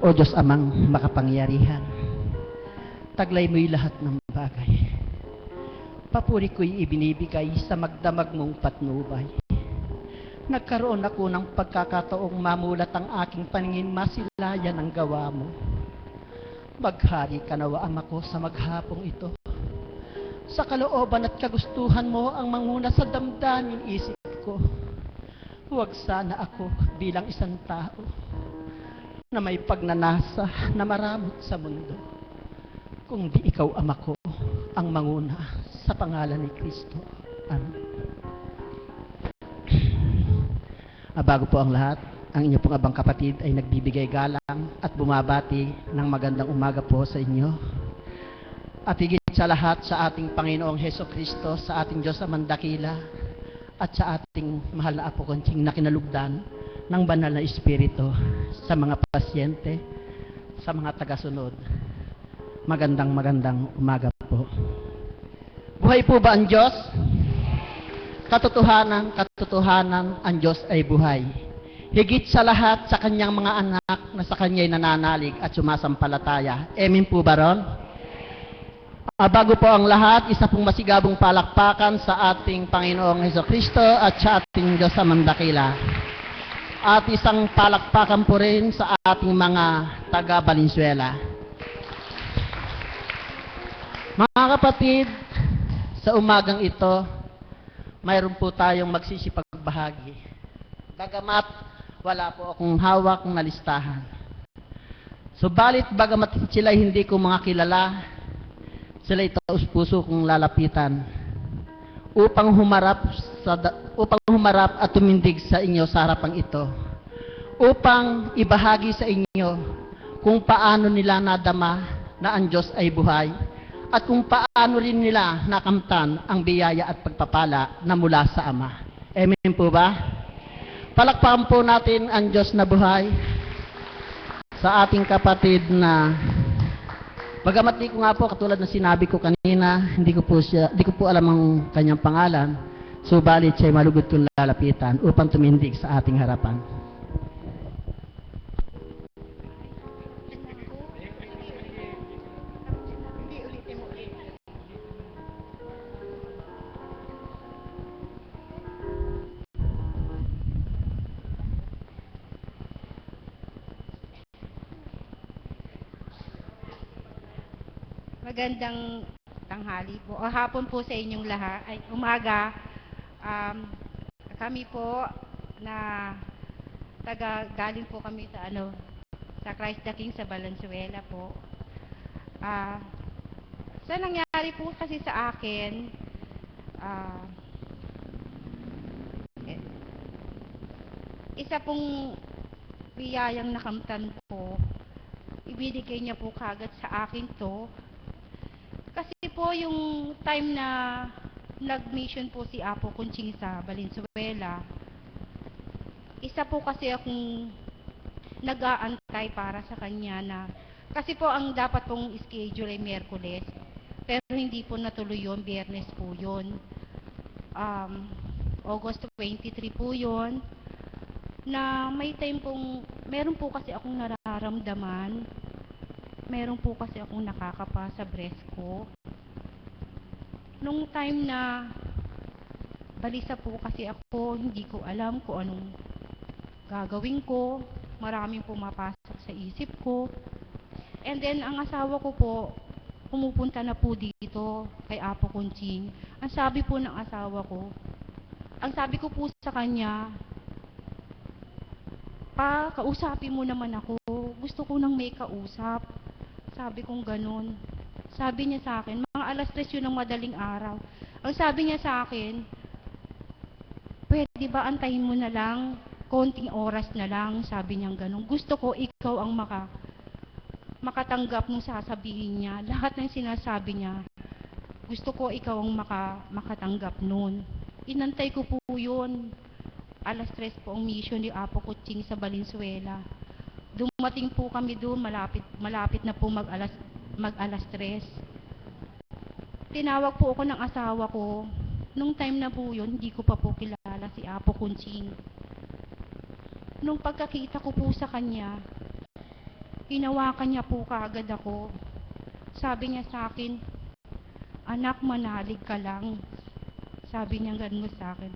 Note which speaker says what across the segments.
Speaker 1: O Diyos amang makapangyarihan, taglay mo'y lahat ng bagay. Papuri ko'y ibinibigay sa magdamag mong patnubay. Nagkaroon ako ng pagkakataong mamulat ang aking paningin, masilayan ang gawa mo. Maghari ka nawa, Ama ko, sa maghapong ito. Sa kalooban at kagustuhan mo ang manguna sa damdamin isip ko. Huwag sana ako bilang isang tao na may pagnanasa na maramot sa mundo, kung di ikaw, Ama ko, ang manguna sa pangalan ni Kristo. Amen. Bago po ang lahat, ang inyo pong abang kapatid ay nagbibigay galang at bumabati ng magandang umaga po sa inyo. At higit sa lahat sa ating Panginoong Heso Kristo, sa ating Diyos Amang Dakila, at sa ating mahal na Apo Conching na kinalugdan ng banal na Espiritu, sa mga pasyente, sa mga tagasunod. Magandang umaga po. Buhay po ba ang Diyos? Katotohanan, ang Diyos ay buhay. Higit sa lahat sa kanyang mga anak na sa kanya'y nananalig at sumasampalataya. Amen po ba ron? Bago po ang lahat, isa pong masigabong palakpakan sa ating Panginoong Hesukristo at sa ating Diyos Amang Dakila. At isang palakpakan po rin sa ating mga taga Valenzuela. Mga kapatid, sa umagang ito, mayroon po tayong magsisipagbahagi. Bagamat wala po akong hawak na listahan. Subalit bagamat sila hindi ko mga kilala, sila taos puso kong lalapitan upang humarap at tumindig sa inyo sa harapang ito, upang ibahagi sa inyo kung paano nila nadama na ang Diyos ay buhay at kung paano rin nila nakamtan ang biyaya at pagpapala na mula sa Ama. Amen po ba? Palakpakan po natin ang Diyos na buhay sa ating kapatid na bagamat di ko nga po, katulad na sinabi ko kanina, hindi ko po alam ang kanyang pangalan, subalit siya'y malugod kong lalapitan upang tumindig sa ating harapan.
Speaker 2: Magandang tanghali po, o hapon po sa inyong lahat, ay umaga. Kami po na galing po kami sa Christ the King sa Valenzuela po. Sa nangyari po kasi sa akin, isa pong biyayang nakamtan ko, ibinigay niya po kagad sa akin to. Kasi po yung time na nag-mission po si Apo Conching sa Valenzuela, isa po kasi akong nag-aantay para sa kanya na, kasi po ang dapat pong schedule ay Miyerkules, pero hindi po natuloy yun, Biyernes po yun. August 23 po yun, na may time pong, meron po kasi akong nararamdaman, meron po kasi akong nakakapa sa breast ko. Nung time na balisa po kasi ako, hindi ko alam kung anong gagawin ko. Maraming pumapasok sa isip ko. And then, ang asawa ko po, pumupunta na po dito kay Apo Conching. Ang sabi po ng asawa ko, ang sabi ko po sa kanya, "Pa, kausapin mo naman ako. Gusto ko nang may kausap." Sabi kong ganun. Sabi niya sa akin, mga alas 3 yun ng madaling araw. Ang sabi niya sa akin, "Pwede ba antayin mo na lang, konting oras na lang," sabi niya ganun. Gusto ko ikaw ang makatanggap ng sasabihin niya. Lahat ng sinasabi niya, gusto ko ikaw ang makatanggap nun. Inantay ko po yun. Alas 3 po ang mission ni Apo Conching sa Valenzuela. Dumating po kami doon, malapit na po mag-alas 3. Tinawag po ako ng asawa ko. Nung time na po yun, hindi ko pa po kilala si Apo Conching. Nung pagkakita ko po sa kanya, hinawakan niya po kaagad ako. Sabi niya sa akin, anak, manalig ka lang. Sabi niya ganun sa akin.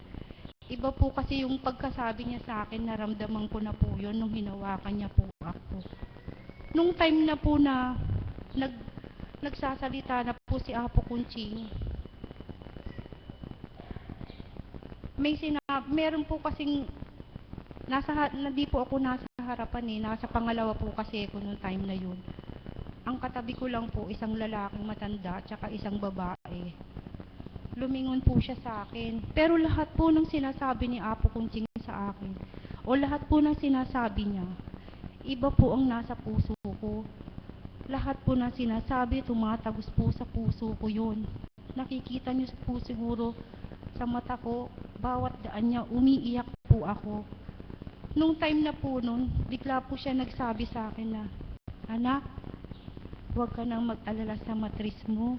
Speaker 2: Iba po kasi yung pagkasabi niya sa akin, naramdaman ko na po yun nung hinawakan niya po ako. Nung time na po na nagsasalita na po si Apo Kunching, meron po kasing hindi po ako nasa harapan nasa pangalawa po kasi ako nung time na yun. Ang katabi ko lang po isang lalaking matanda at saka isang babae. Lumingon po siya sa akin. Pero lahat po ng sinasabi ni Apo Kunching sa akin, o lahat po ng sinasabi niya, iba po ang nasa puso ko. Lahat po ng sinasabi, tumatagos po sa puso ko yun. Nakikita niyo po siguro sa mata ko, bawat daan niya, umiiyak po ako. Nung time na po nun, bigla po siya nagsabi sa akin na, anak, huwag ka nang mag-alala sa matris mo.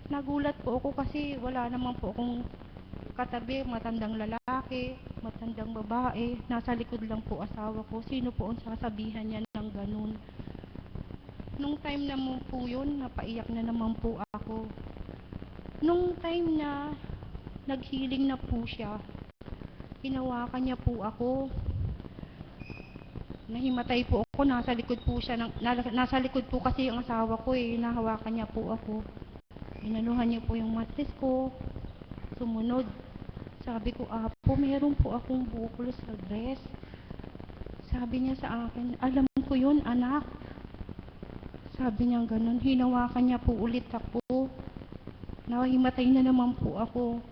Speaker 2: Nagulat po ako kasi wala naman po akong katabi, matandang lalaki, matandang babae, nasa likod lang po asawa ko. Sino po ang sasabihan niya ng ganun? Nung time na po yun, napaiyak na naman po ako. Nung time na naghiling na po siya, hinawakan niya po ako. Nahimatay po ako, nasa likod po siya, nasa likod po kasi yung asawa ko nahawakan niya po ako. Inanuhan niya po yung matris ko. Sumunod, sabi ko, Apo, meron po akong bukol sa breast. Sabi niya sa akin, alam ko yun, anak. Sabi niya ganun, hinawakan niya po ulit ako. Nahimatay na naman po ako.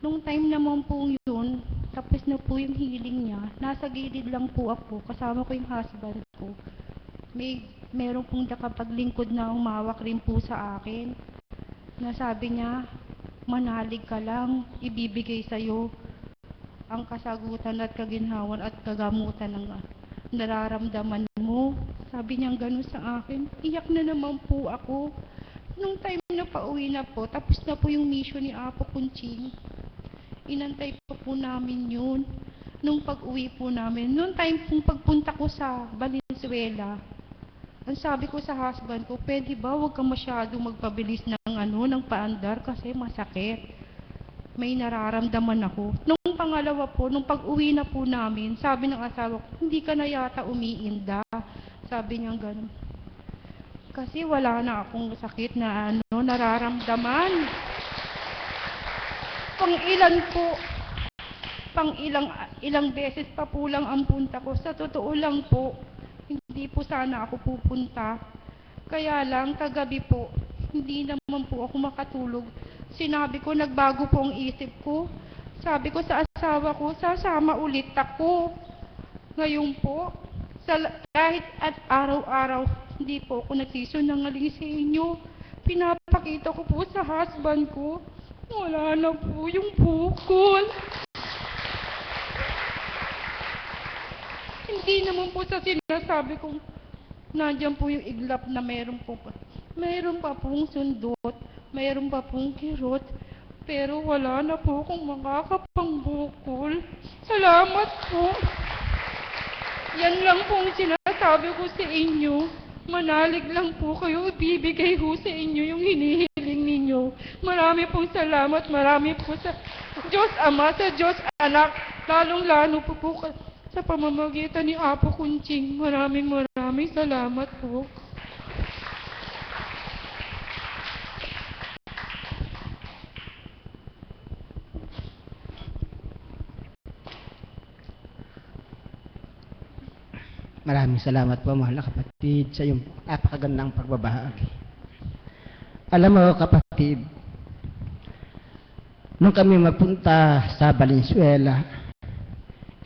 Speaker 2: Nung time naman po yun, tapos na po yung healing niya, nasa gilid lang po ako, kasama ko yung husband ko. Meron pong nakapaglingkod na umawak rin po sa akin. Nasabi niya, manalig ka lang, ibibigay sa'yo ang kasagutan at kaginhawan at kagamutan ng nararamdaman mo. Sabi niya gano'n sa akin, iyak na naman po ako. Nung time na pauwi na po, tapos na po yung mission ni Apo Kunching. Inantay po namin yun. Nung pag-uwi po namin, nung time pong pagpunta ko sa Valenzuela, ang sabi ko sa husband ko, pwede ba huwag ka masyado magpabilis ng paandar kasi masakit. May nararamdaman ako. Nung pangalawa po, nung pag-uwi na po namin, sabi ng asawa ko, hindi ka na yata umiinda. Sabi niya gano'n. Kasi wala na akong sakit na nararamdaman. Ilang beses pa po lang ang punta ko. Sa totoo lang po, hindi po sana ako pupunta. Kaya lang, kagabi po, hindi naman po ako makatulog. Sinabi ko, nagbago po ang isip ko. Sabi ko sa asawa ko, sasama ulit ako. Ngayon po, kahit at araw-araw, hindi po ako nagsisunangaling sa inyo. Pinapakita ko po sa husband ko, wala na po yung bukol. Hindi naman po sa sinasabi kong nandiyan po yung iglap na mayroon pa pong sundot, mayroon pa pong kirot, pero wala na po akong makakapangbukol. Salamat po. Yan lang po ang sinasabi ko sa inyo. Manalig lang po kayo, ibibigay ko sa inyo yung hinihiling ninyo. Marami pong salamat, marami po sa Diyos Ama, sa Diyos Anak, lalong-lalo po sa pamamagitan ni Apo Kunching. Maraming salamat po.
Speaker 1: Maraming salamat po, mahal na kapatid, sa iyong napakagandang pagbabahagi. Alam mo, kapatid, nung kami mapunta sa Valenzuela,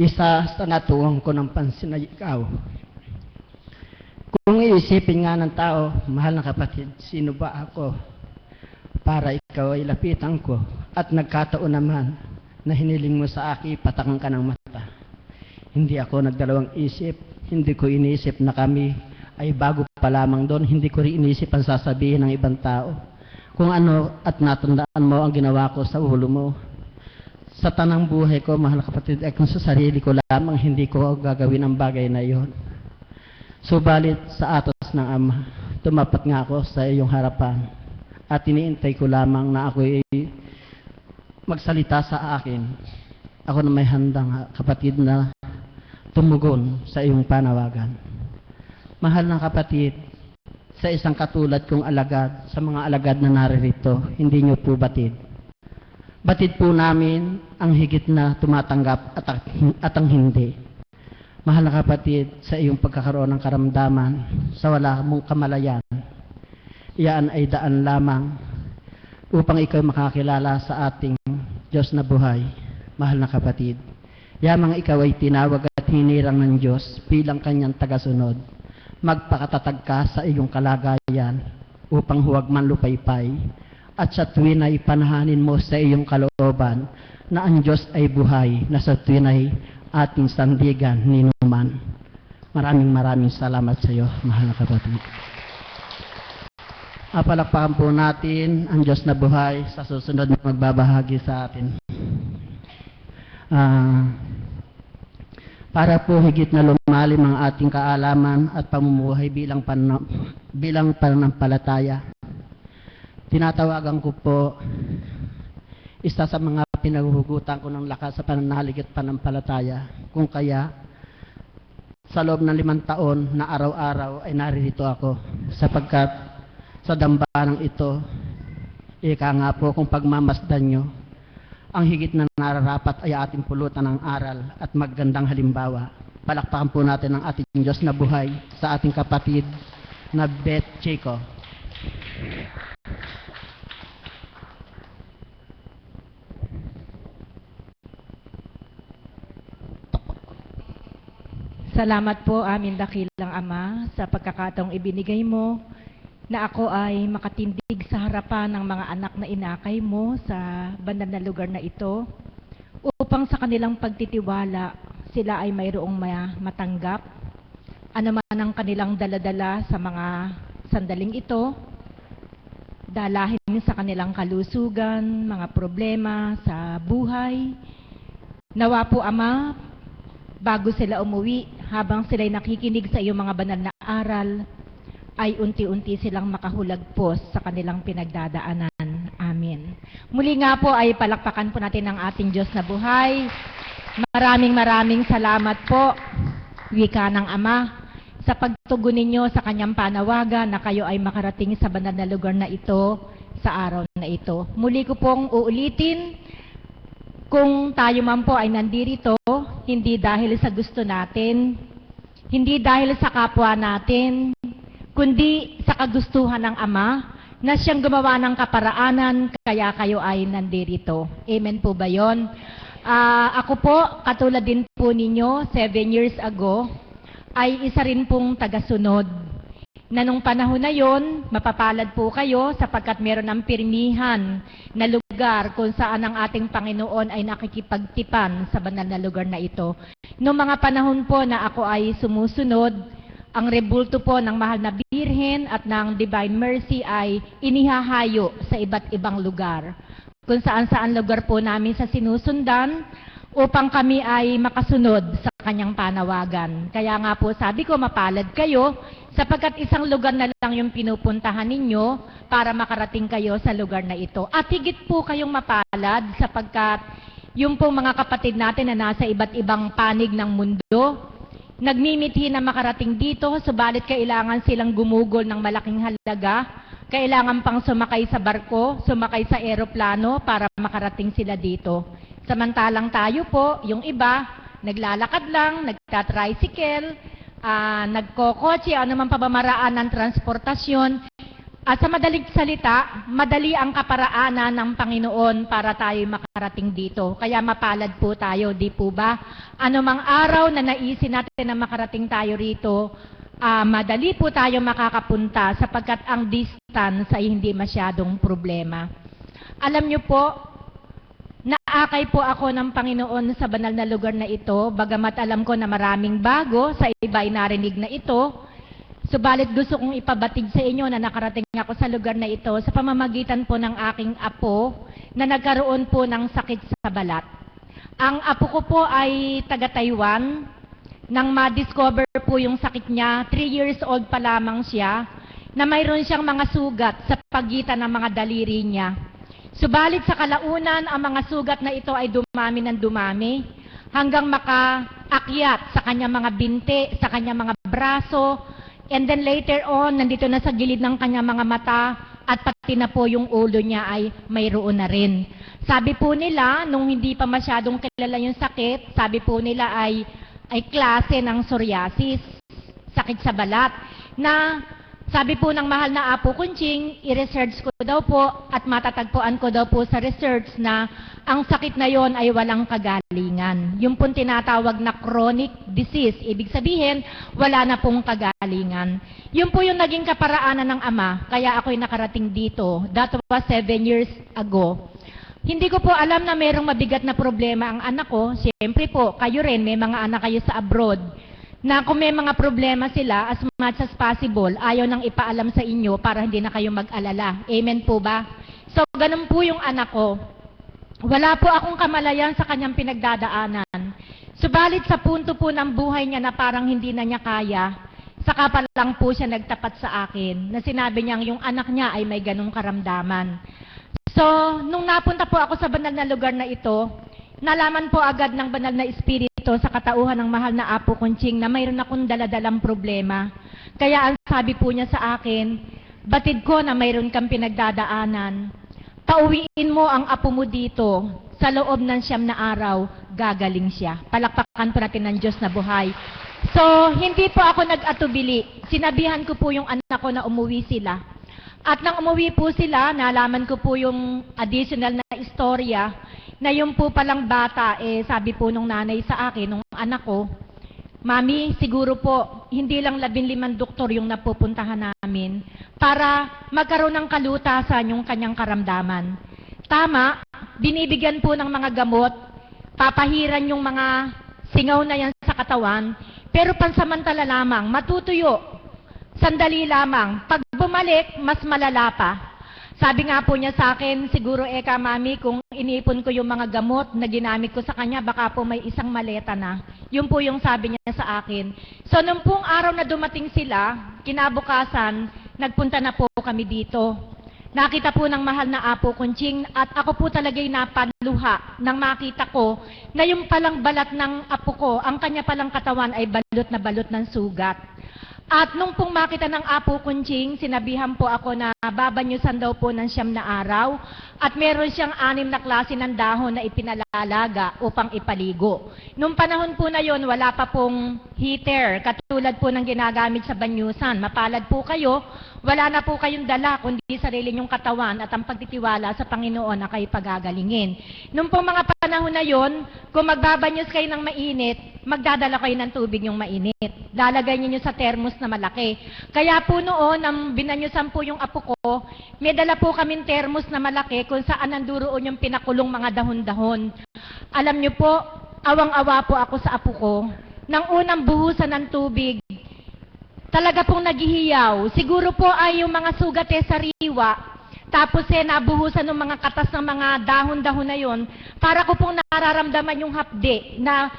Speaker 1: isa sa natuwang ko ng pansin na ikaw. Kung iisipin nga ng tao, mahal na kapatid, sino ba ako para ikaw ay lapitan ko, at nagkataon naman na hiniling mo sa akin, patakan ka ng mata. Hindi ako nagdalawang isip, hindi ko iniisip na kami ay bago pa lamang doon, hindi ko rin iniisip ang sasabihin ng ibang tao. Kung ano at natandaan mo ang ginawa ko sa ulo mo. Sa tanang buhay ko, mahal na kapatid, ay kung sa sarili ko lamang, hindi ko gagawin ang bagay na yon. Subalit sa atos ng Ama, tumapat nga ako sa iyong harapan at iniintay ko lamang na ako ay magsalita sa akin. Ako na may handang kapatid na tumugon sa iyong panawagan. Mahal na kapatid, sa isang katulad kong alagad, sa mga alagad na naririto, hindi niyo po batid. Batid po namin ang higit na tumatanggap at ang hindi. Mahal na kapatid, sa iyong pagkakaroon ng karamdaman, sa wala mong kamalayan, iyan ay daan lamang upang ikaw makakilala sa ating Diyos na buhay. Mahal na kapatid, yamang ikaw ay tinawag at hinirang ng Diyos bilang kanyang tagasunod. Magpakatatag ka sa iyong kalagayan upang huwag man lupaypay, at sa tuwin ay panahanin mo sa iyong kalooban na ang Diyos ay buhay, na sa tuwin ay ating sandigan ninuman. Maraming salamat sa iyo, mahal na kapatid. Palakpakan po natin ang Diyos na buhay sa susunod na magbabahagi sa atin. Para po higit na lumalim ang ating kaalaman at pamumuhay bilang pananampalataya, tinatawagan ko po isa sa mga pinaguhugutan ko ng lakas sa pananalig at panampalataya. Kung kaya, sa loob ng 5 taon na araw-araw ay naririto ako, sapagkat sa dambanang ito, ika nga po kung pagmamasdan nyo, ang higit na nararapat ay ating pulutan ng aral at magandang halimbawa. Palakpakan po natin ang ating Diyos na buhay sa ating kapatid na Beth Chico.
Speaker 3: Salamat po aming dakilang Ama sa pagkakataong ibinigay mo na ako ay makatindig sa harapan ng mga anak na inakay mo sa banal na lugar na ito upang sa kanilang pagtitiwala sila ay mayroong matanggap ano man ang kanilang daladala sa mga sandaling ito, dalahin sa kanilang kalusugan, mga problema sa buhay. Nawa po Ama, bago sila umuwi, habang sila'y nakikinig sa iyong mga banal na aral, ay unti-unti silang makahulagpos sa kanilang pinagdadaanan. Amen. Muli nga po ay palakpakan po natin ang ating Diyos na buhay. Maraming salamat po, wika ng Ama, sa pagtugon ninyo sa kanyang panawagan na kayo ay makarating sa banal na lugar na ito sa araw na ito. Muli ko pong uulitin, kung tayo man po ay nandirito, hindi dahil sa gusto natin, hindi dahil sa kapwa natin, kundi sa kagustuhan ng Ama na siyang gumawa ng kaparaanan, kaya kayo ay nandirito. Amen po ba yun? Ako po, katulad din po ninyo, 7 years ago, ay isa rin pong tagasunod. Na nung panahon na yon, mapapalad po kayo sapagkat meron ng pirmihan na lugar kung saan ang ating Panginoon ay nakikipagtipan sa banal na lugar na ito. Noong mga panahon po na ako ay sumusunod, ang rebulto po ng Mahal na Birhen at ng Divine Mercy ay inihahayo sa iba't ibang lugar. Kung saan-saan lugar po namin sa sinusundan upang kami ay makasunod sa kanyang panawagan. Kaya nga po sabi ko, mapalad kayo sapagkat isang lugar na lang yung pinupuntahan ninyo para makarating kayo sa lugar na ito. At higit po kayong mapalad sapagkat yung pong mga kapatid natin na nasa iba't ibang panig ng mundo, nagmimithi na makarating dito, subalit kailangan silang gumugol ng malaking halaga, kailangan pang sumakay sa barko, sumakay sa eroplano para makarating sila dito. Samantalang tayo po, yung iba, naglalakad lang, nagta-tricycle, nagkokotse, ano man pabamaraan ng transportasyon. At sa madaling salita, madali ang kaparaanan ng Panginoon para tayo makarating dito. Kaya mapalad po tayo, di po ba? Anumang araw na naisin natin na makarating tayo rito, madali po tayo makakapunta sapagkat ang distance ay hindi masyadong problema. Alam nyo po, naakay po ako ng Panginoon sa banal na lugar na ito, bagamat alam ko na maraming bago, sa iba ay narinig na ito. Subalit gusto kong ipabatid sa inyo na nakarating ako sa lugar na ito sa pamamagitan po ng aking apo na nagkaroon po ng sakit sa balat. Ang apo ko po ay taga Taiwan, nang ma-discover po yung sakit niya, 3 years old pa lamang siya, na mayroon siyang mga sugat sa pagitan ng mga daliri niya. Subalit sa kalaunan, ang mga sugat na ito ay dumami ng dumami hanggang makaakyat sa kanyang mga binti, sa kanyang mga braso, and then later on, nandito na sa gilid ng kanyang mga mata at pati na po yung ulo niya ay mayroon na rin. Sabi po nila, nung hindi pa masyadong kilala yung sakit, sabi po nila ay klase ng psoriasis, sakit sa balat, na sabi po ng mahal na Apo Kunching, i-research ko daw po at matatagpuan ko daw po sa research na ang sakit na yon ay walang kagalingan. Yung pong tinatawag na chronic disease, ibig sabihin, wala na pong kagalingan. Yun po yung naging kaparaanan ng ama, kaya ako'y nakarating dito. That was 7 years ago. Hindi ko po alam na mayroong mabigat na problema ang anak ko. Siyempre po, kayo rin, may mga anak kayo sa abroad, na kung may mga problema sila, as much as possible, ayaw nang ipaalam sa inyo para hindi na kayo mag-alala. Amen po ba? So, ganun po yung anak ko. Wala po akong kamalayan sa kanyang pinagdadaanan. Subalit sa punto po ng buhay niya na parang hindi na niya kaya, saka pa lang po siya nagtapat sa akin, na sinabi niyang yung anak niya ay may ganung karamdaman. So, nung napunta po ako sa banal na lugar na ito, nalaman po agad ng banal na espiritu sa katauhan ng mahal na Apo Kunching na mayroon akong daladalang problema. Kaya ang sabi po niya sa akin, batid ko na mayroon kang pinagdadaanan. Pauwiin mo ang apo mo dito, sa loob ng 9 na araw, gagaling siya. Palakpakan po natin ng Diyos na buhay. So, hindi po ako nag-atubili. Sinabihan ko po yung anak ko na umuwi sila. At nang umuwi po sila, nalaman ko po yung additional na istorya na yung po palang bata, sabi po nung nanay sa akin, nung anak ko, Mami, siguro po, hindi lang 15 doktor yung napupuntahan namin para magkaroon ng kalutasan yung kanyang karamdaman. Tama, binibigyan po ng mga gamot, papahiran yung mga singaw na yan sa katawan, pero pansamantala lamang, matutuyo, sandali lamang. Pag bumalik, mas malala pa. Sabi nga po niya sa akin, siguro Mami, kung iniipon ko yung mga gamot na ginamit ko sa kanya, baka po may isang maleta na. Yun po yung sabi niya sa akin. So, nung pong araw na dumating sila, kinabukasan, nagpunta na po kami dito. Nakita po ng mahal na Apo Kunching at ako po talaga'y napaluha nang makita ko na yung palang balat ng apo ko, ang kanya palang katawan ay balot na balot ng sugat. At nung pong makita ng Apo Kunching, sinabihan po ako na babanyusan daw po ng 9 na araw at meron siyang 6 na klase ng dahon na ipinalalaga upang ipaligo. Nung panahon po na yon, wala pa pong heater, katulad po ng ginagamit sa banyusan. Mapalad po kayo, wala na po kayong dala kundi sarili niyong katawan at ang pagtitiwala sa Panginoon na kayo pagagalingin. Nung pong mga panahon na yon, kung magbabanyos kayo ng mainit, magdadala kayo ng tubig yung mainit. Lalagay niyo sa termos na malaki. Kaya po noon, nang binanyusan po yung apo ko, may dala po kaming termos na malaki kung saan nanduroon yung pinakulong mga dahon-dahon. Alam niyo po, awang-awa po ako sa apo ko. Nang unang buhusan ng tubig, talaga pong naghihiyaw. Siguro po ay yung mga sugat sariwa. Tapos nabuhusan ng mga katas ng mga dahon-dahon na yon. Para ko pong nararamdaman yung hapde na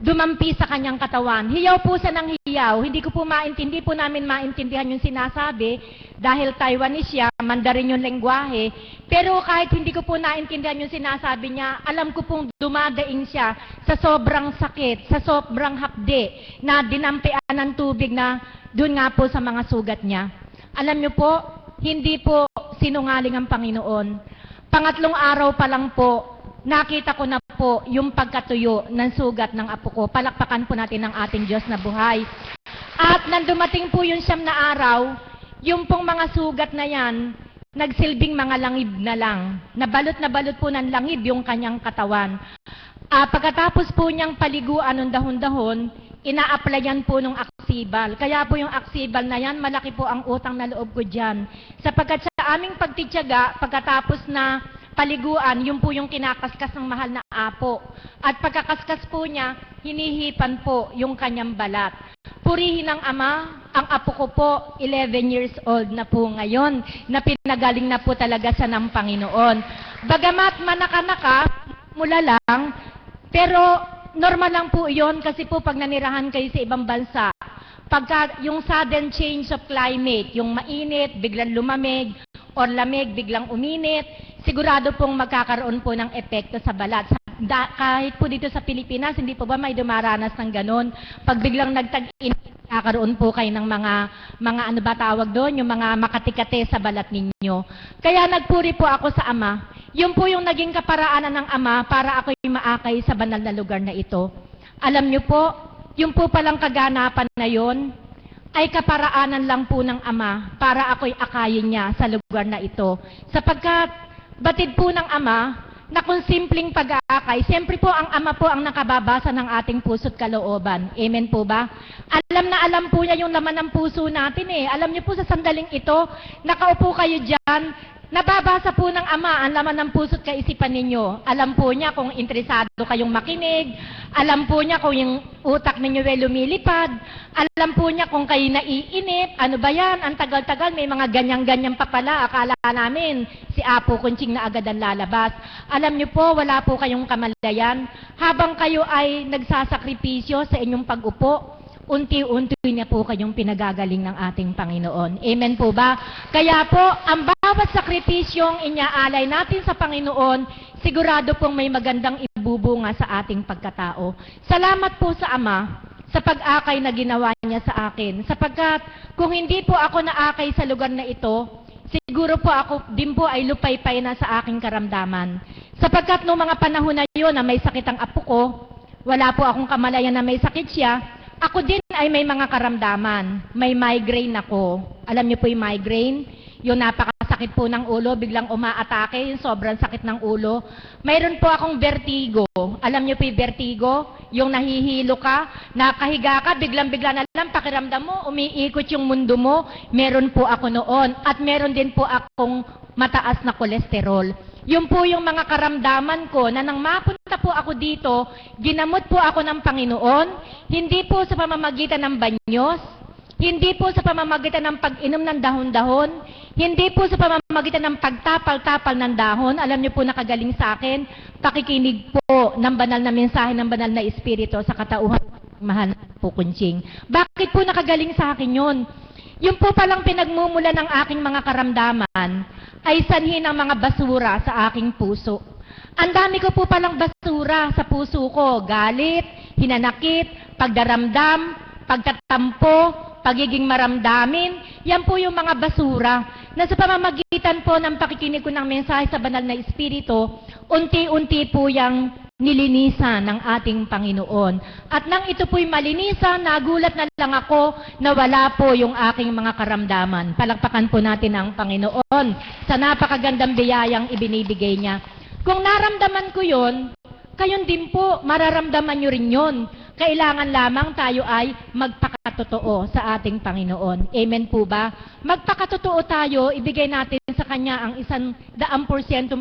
Speaker 3: dumampi sa kanyang katawan. Hiyaw po siya ng hiyaw. Hindi ko po namin maintindihan yung sinasabi dahil Taiwanese siya, Mandarin yung lengguwahe. Pero kahit hindi ko po naintindihan yung sinasabi niya, alam ko pong dumadaing siya sa sobrang sakit, sa sobrang hapde na dinampian ng tubig na doon nga po sa mga sugat niya. Alam niyo po, hindi po sinungaling ang Panginoon. Pangatlong araw pa lang po, nakita ko na po yung pagkatuyo ng sugat ng apo ko. Palakpakan po natin ang ating Diyos na buhay. At nang dumating po yung 9 na araw, yung pong mga sugat na yan, nagsilbing mga langib na lang. Na balot po ng langib yung kanyang katawan. Pagkatapos po niyang paliguan ng dahon-dahon, ina-applyan po ng aksibal. Kaya po yung aksibal na yan, malaki po ang utang na loob ko dyan. Sapagkat sa aming pagtityaga, pagkatapos na paliguan, yun po yung kinakaskas ng mahal na apo. At pagkakaskas po niya, hinihipan po yung kanyang balat. Purihin ng ama, ang apo ko po, 11 years old na po ngayon, na pinagaling na po talaga sa ng Panginoon. Bagamat manaka-naka, mula lang, pero normal lang po yun kasi po pag nanirahan kayo sa ibang bansa, pagka yung sudden change of climate, yung mainit, biglang lumamig, or lamig, biglang uminit, sigurado pong magkakaroon po ng epekto sa balat. Kahit po dito sa Pilipinas, hindi po ba may dumaranas ng ganon? Pag biglang nagtag-init, kakaroon po kayo ng mga ano ba tawag doon, yung mga makatikate sa balat ninyo. Kaya nagpuri po ako sa Ama. Yun po yung naging kaparaanan ng Ama para ako'y maakay sa banal na lugar na ito. Alam niyo po, yung po palang kaganapan na yun, ay kaparaanan lang po ng Ama para ako'y akayin niya sa lugar na ito. Sapagkat batid po ng Ama na kung simpleng pag-aakay, siyempre po ang Ama po ang nakababasa ng ating puso't kalooban. Amen po ba? Alam na alam po niya yung laman ng puso natin eh. Alam niyo po sa sandaling ito, nakaupo kayo dyan, nababasa po ng Ama ang laman ng puso't kaisipan ninyo. Alam po niya kung interesado kayong makinig, alam po niya kung yung utak ninyo ay lumilipad, alam po niya kung kayo naiinip, ano ba yan, ang tagal-tagal, may mga ganyan-ganyan pa pala, akala namin si Apo Kunching na agad ang lalabas. Alam niyo po, wala po kayong kamalayan, habang kayo ay nagsasakripisyo sa inyong pag-upo, unti-unti niya po kayong pinagagaling ng ating Panginoon. Amen po ba? Kaya po, ang bawat sakripisyong inyaalay natin sa Panginoon, sigurado pong may magandang ibubunga sa ating pagkatao. Salamat po sa Ama sa pag-akay na ginawa niya sa akin. Sapagkat kung hindi po ako naakay sa lugar na ito, siguro po ako din po ay lupaypay na sa aking karamdaman. Sapagkat noong mga panahon na yun na may sakit ang apo ko, wala po akong kamalayan na may sakit siya, ako din ay may mga karamdaman. May migraine ako. Alam niyo po yung migraine? Yung napakasakit po ng ulo, biglang umaatake, yung sobrang sakit ng ulo. Mayroon po akong vertigo. Alam niyo po yung vertigo? Yung nahihilo ka, nakahiga ka, biglang-bigla na lang, pakiramdam mo, umiikot yung mundo mo. Meron po ako noon. At meron din po akong mataas na kolesterol. Yun po yung mga karamdaman ko na nang mapunta po ako dito, ginamot po ako ng Panginoon, hindi po sa pamamagitan ng banyos, hindi po sa pamamagitan ng pag-inom ng dahon-dahon, hindi po sa pamamagitan ng pagtapal-tapal ng dahon. Alam niyo po nakagaling sa akin, pakikinig po ng banal na mensahe ng banal na Espiritu sa katauhan ng mahal na po Kunching. Bakit po nakagaling sa akin yun? Yung po palang pinagmumula ng aking mga karamdaman ay sanhi ng mga basura sa aking puso. Ang dami ko po palang basura sa puso ko. Galit, hinanakit, pagdaramdam, pagtatampo, pagiging maramdamin. Yan po yung mga basura na sa pamamagitan po ng pakikinig ko ng mensahe sa banal na Espiritu, unti-unti po yung nilinisan ng ating Panginoon. At nang ito po'y malinisan, nagulat na lang ako na wala po yung aking mga karamdaman. Palakpakan po natin ang Panginoon sa napakagandang biyayang ibinibigay niya. Kung naramdaman ko yon, kayon din po, mararamdaman nyo rin yon. Kailangan lamang tayo ay magpakatotoo sa ating Panginoon. Amen po ba? Magpakatotoo tayo, ibigay natin sa Kanya ang 100%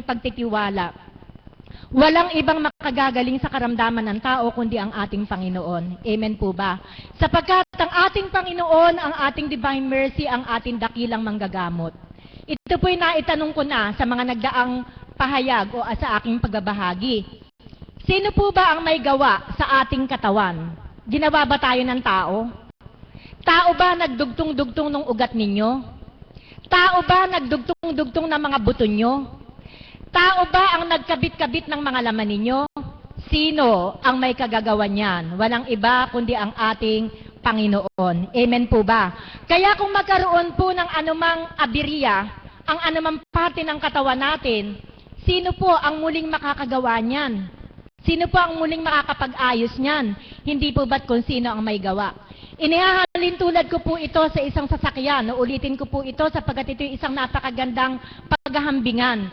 Speaker 3: pagtitiwala. Walang ibang makagagaling sa karamdaman ng tao kundi ang ating Panginoon. Amen po ba? Sapagkat ang ating Panginoon, ang ating divine mercy, ang ating dakilang manggagamot. Ito po'y naitanong ko na sa mga nagdaang pahayag o sa aking pagbabahagi. Sino po ba ang may gawa sa ating katawan? Ginawa ba tayo ng tao? Tao ba nagdugtong-dugtong ng ugat ninyo? Tao ba nagdugtong-dugtong ng mga buto nyo? Tao ba ang nagkabit-kabit ng mga laman ninyo? Sino ang may kagagawan niyan? Walang iba kundi ang ating Panginoon. Amen po ba? Kaya kung magkaroon po ng anumang aberya, ang anumang parte ng katawan natin, sino po ang muling makakagawa niyan? Sino po ang muling makakapag-ayos niyan? Hindi po ba't kung sino ang may gawa? Inihahalin tulad ko po ito sa isang sasakyan. Ulitin ko po ito sapagkat ito yung isang napakagandang paghahambingan.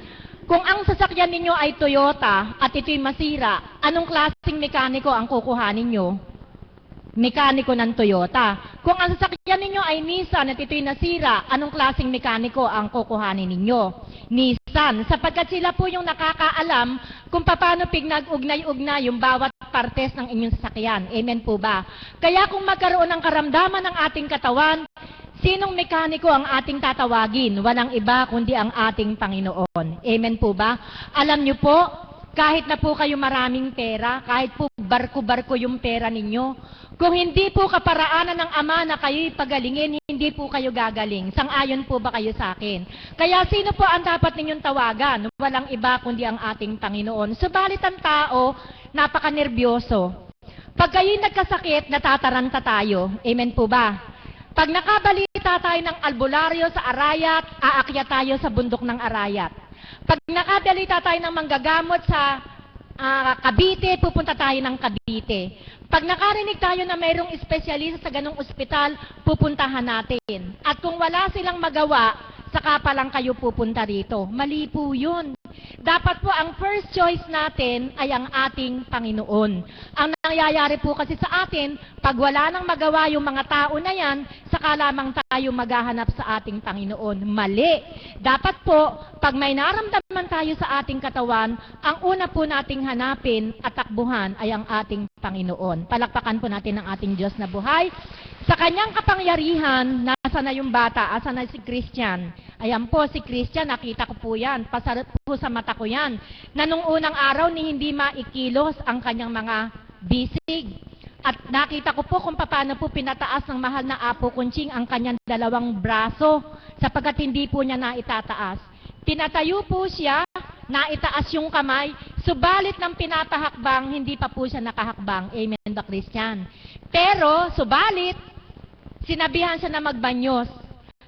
Speaker 3: Kung ang sasakyan ninyo ay Toyota at ito'y masira, anong klaseng mekaniko ang kukuhanin nyo? Mekaniko ng Toyota. Kung ang sasakyan ninyo ay Nissan at ito'y nasira, anong klaseng mekaniko ang kukuhanin ninyo? Nissan. Sapagkat sila po yung nakakaalam kung paano pinag-ugnay-ugnay yung bawat partes ng inyong sasakyan. Amen po ba? Kaya kung magkaroon ng karamdaman ng ating katawan, sinong mekaniko ang ating tatawagin? Walang iba kundi ang ating Panginoon. Amen po ba? Alam niyo po, Kahit na po kayo maraming pera, kahit po barko-barko yung pera ninyo, kung hindi po kaparaanan ng Ama na kayo'y pagalingin, hindi po kayo gagaling. Sang-ayon po ba kayo sa akin? Kaya sino po ang dapat ninyong tawagan? Walang iba kundi ang ating Panginoon. Subalit ang tao, napaka-nervyoso. Pag kayo'y nagkasakit, natataranta tayo. Amen po ba? Pag nakabalita tayo ng albularyo sa Arayat, aakyat tayo sa bundok ng Arayat. Pag nakadalita tayo ng manggagamot sa Cavite, pupunta tayo ng Cavite. Pag nakarinig tayo na mayroong espesyalista sa ganong ospital, pupuntahan natin. At kung wala silang magawa, saka pa lang kayo pupunta rito. Mali po yun. Dapat po ang first choice natin ay ang ating Panginoon. Ang nangyayari po kasi sa atin, pag wala nang magawa yung mga tao na yan, saka lamang tayo maghahanap sa ating Panginoon. Mali. Dapat po, pag may naramdaman tayo sa ating katawan, ang una po nating hanapin at takbuhan ay ang ating Panginoon. Palakpakan po natin ang ating Diyos na buhay. Sa kanyang kapangyarihan, nasa na yung bata? Asa na si Christian? Ayan po, si Christian, nakita ko po yan. Pasarot po sa mata ko yan. Na nung unang araw ni hindi maikilos ang kanyang mga bisig. At nakita ko po kung paano po pinataas ng mahal na Apo Kunching ang kanyang dalawang braso sapagkat hindi po niya naitataas. Pinatayo po siya, naitaas yung kamay, subalit ng pinapahakbang, hindi pa po siya nakahakbang. Amen ba, Christian? Pero, subalit, sinabihan siya na magbanyos.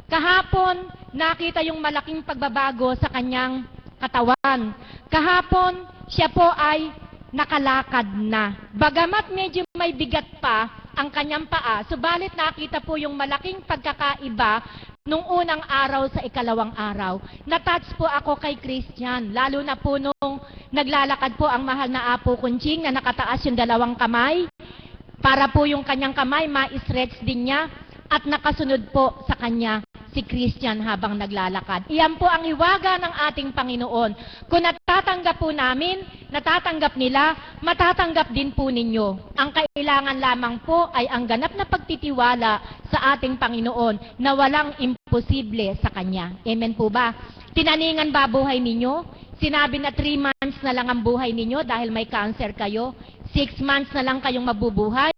Speaker 3: Kahapon, nakita yung malaking pagbabago sa kanyang katawan. Kahapon, siya po ay nakalakad na. Bagamat medyo may bigat pa ang kanyang paa, subalit nakita po yung malaking pagkakaiba nung unang araw sa ikalawang araw. Natouch po ako kay Christian, lalo na po nung naglalakad po ang mahal na Apo Kunching na nakataas yung dalawang kamay, para po yung kanyang kamay ma-stretch din niya at nakasunod po sa kanya si Christian habang naglalakad. Iyan po ang hiwaga ng ating Panginoon. Kung natatanggap po namin, natatanggap nila, matatanggap din po ninyo. Ang kailangan lamang po ay ang ganap na pagtitiwala sa ating Panginoon na walang imposible sa Kanya. Amen po ba? Tinaningan ba buhay ninyo? Sinabi na 3 months na lang ang buhay ninyo dahil may cancer kayo? 6 months na lang kayong mabubuhay?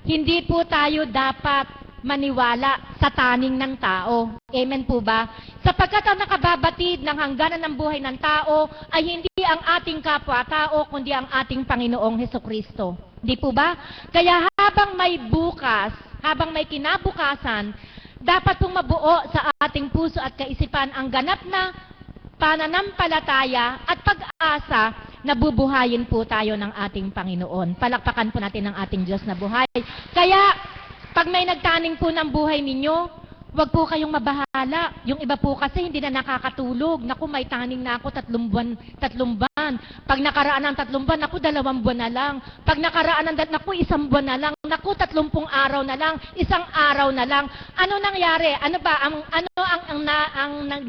Speaker 3: Hindi po tayo dapat maniwala sa taning ng tao. Amen po ba? Sapagkat ang nakababatid ng hangganan ng buhay ng tao ay hindi ang ating kapwa-tao, kundi ang ating Panginoong Hesukristo. Di po ba? Kaya habang may bukas, habang may kinabukasan, dapat pong mabuo sa ating puso at kaisipan ang ganap na pananampalataya at pag-asa na bubuhayin po tayo ng ating Panginoon. Palakpakan po natin ang ating Diyos na buhay. Kaya, pag may nagtaning po ng buhay ninyo, wag po kayong mabahala. Yung iba po kasi hindi na nakakatulog. Naku, may taning na ako 3 buwan. Pag nakaraan ng 3 buwan, naku, 2 buwan na lang. Pag nakaraan ng naku, 1 buwan na lang. Naku, 30 araw na lang. 1 araw na lang. Ano nangyari? Ano ba? Ang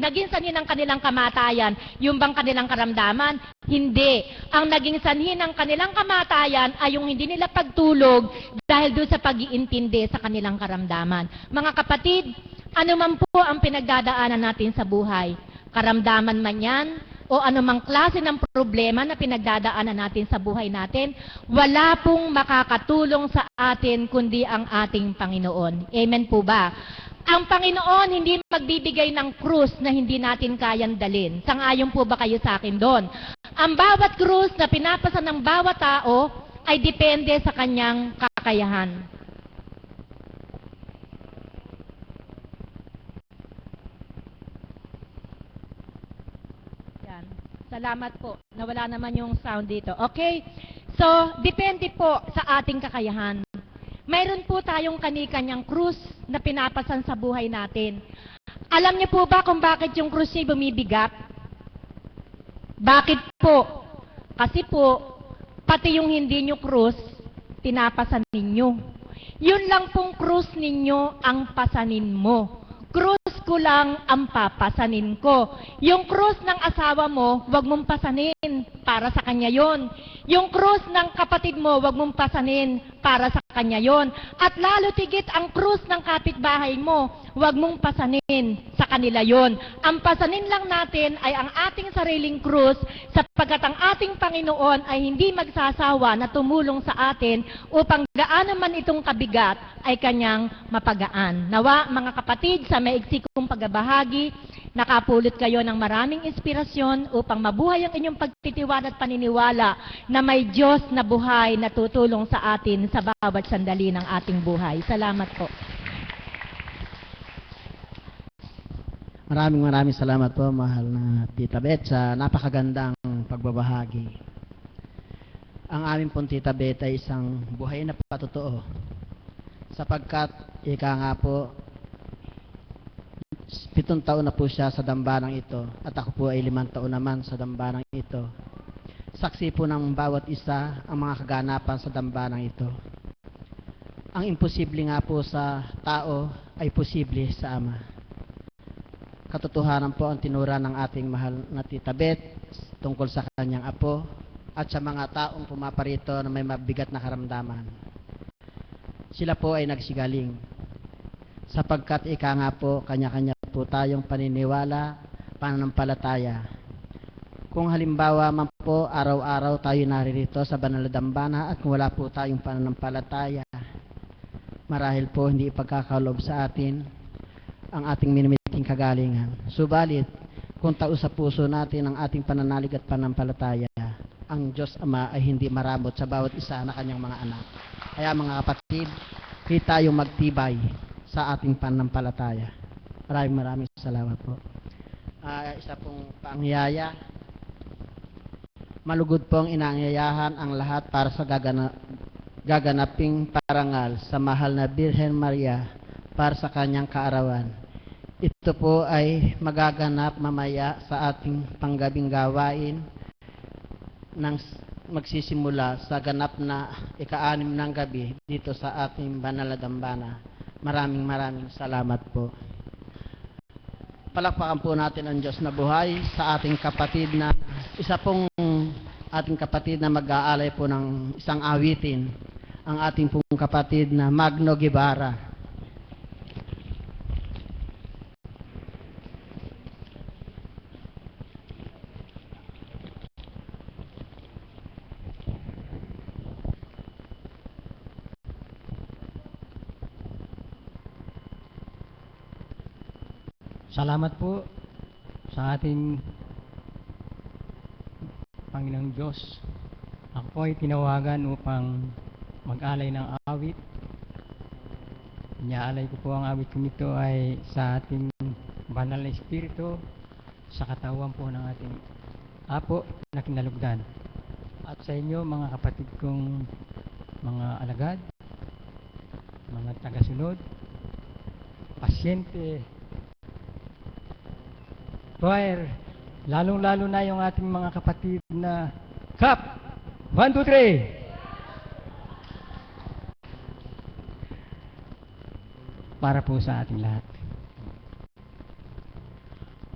Speaker 3: naging sanhi ng kanilang kamatayan? Yung bang kanilang karamdaman? Hindi. Ang naging sanhi ng kanilang kamatayan ay yung hindi nila pagtulog dahil doon sa pag-iintindi sa kanilang karamdaman. Mga kapatid, ano man po ang pinagdadaanan natin sa buhay, karamdaman man yan, o anumang klase ng problema na pinagdadaanan natin sa buhay natin, wala pong makakatulong sa atin kundi ang ating Panginoon. Amen po ba? Ang Panginoon hindi magbibigay ng krus na hindi natin kayang dalin. Sang-ayon po ba kayo sa akin doon? Ang bawat krus na pinapasa ng bawat tao ay depende sa kanyang kakayahan. Yan. Salamat po. Nawala naman yung sound dito. Okay? So, depende po sa ating kakayahan. Mayroon po tayong kani-kanyang krus na pinapasan sa buhay natin. Alam niyo po ba kung bakit yung krus niya bumibigat? Bakit po? Kasi po, pati yung hindi nyo krus, pinapasan ninyo. Yun lang pong krus ninyo ang pasanin mo. Krus ko lang ang papasanin ko. Yung krus ng asawa mo, wag mong pasanin. para sa kanya yon. Yung krus ng kapatid mo, wag mong pasanin, para sa kanya yon. At lalo tigit ang krus ng kapitbahay mo, wag mong pasanin, sa kanila yon. Ang pasanin lang natin ay ang ating sariling krus, sapagkat ang ating Panginoon ay hindi magsasawa na tumulong sa atin upang gaano man itong kabigat ay kanyang mapagaan. Nawa mga kapatid, sa maigsi kong pagbabahagi, nakapulot kayo ng maraming inspirasyon upang mabuhay ang inyong pagtitiwala at paniniwala na may Diyos na buhay na tutulong sa atin sa bawat sandali ng ating buhay. Salamat po.
Speaker 1: Maraming salamat po, mahal na Tita Beth, sa napakagandang pagbabahagi. Ang aming pong Tita Beth ay isang buhay na patotoo, sapagkat ika nga po, 7 taon na po siya sa dambanang ito at ako po ay 5 taon naman sa dambanang ito. Saksi po ng bawat isa ang mga kaganapan sa dambanang ito. Ang imposible nga po sa tao ay posible sa Ama. Katotohanan po ang tinura ng ating mahal na Tita Beth tungkol sa kanyang apo at sa mga taong pumaparito na may mabigat na karamdaman. Sila po ay nagsigaling sapagkat ika nga po, kanya-kanya po tayong paniniwala, pananampalataya. Kung halimbawa man po, araw-araw tayo naririto sa banal na dambana at kung wala po tayong pananampalataya, marahil po hindi ipagkakalob sa atin ang ating minimiting kagalingan. Subalit, kung tao sa puso natin ang ating pananalig at pananampalataya, ang Diyos Ama ay hindi maramot sa bawat isa na kanyang mga anak. Kaya mga kapatid, hindi tayong magtibay sa ating pananampalataya. Maraming salamat po. Isa pong pangyaya, malugod pong inaanyayahan ang lahat para sa gaganaping parangal sa mahal na Birhen Maria para sa kanyang kaarawan. Ito po ay magaganap mamaya sa ating panggabing gawain nang magsisimula sa ganap na ika-6 ng gabi dito sa ating banal na dambana. Maraming salamat po. Palakpakan po natin ang Diyos na buhay sa ating kapatid na isa pong ating kapatid na mag-aalay po ng isang awitin, ang ating pong kapatid na Magno Guevara.
Speaker 4: Salamat po sa ating Panginoong Diyos. Ako po ay tinawagan upang mag-alay ng awit. Inyaalay ko po ang awit ko nito ay sa ating banal na espiritu, sa katawan po ng ating Apo na kinalugdan. At sa inyo mga kapatid kong mga alagad, mga tagasunod, pasyente, choir, lalong-lalo na yung ating mga kapatid na Kap! 1, 2, 3! Para po sa ating lahat.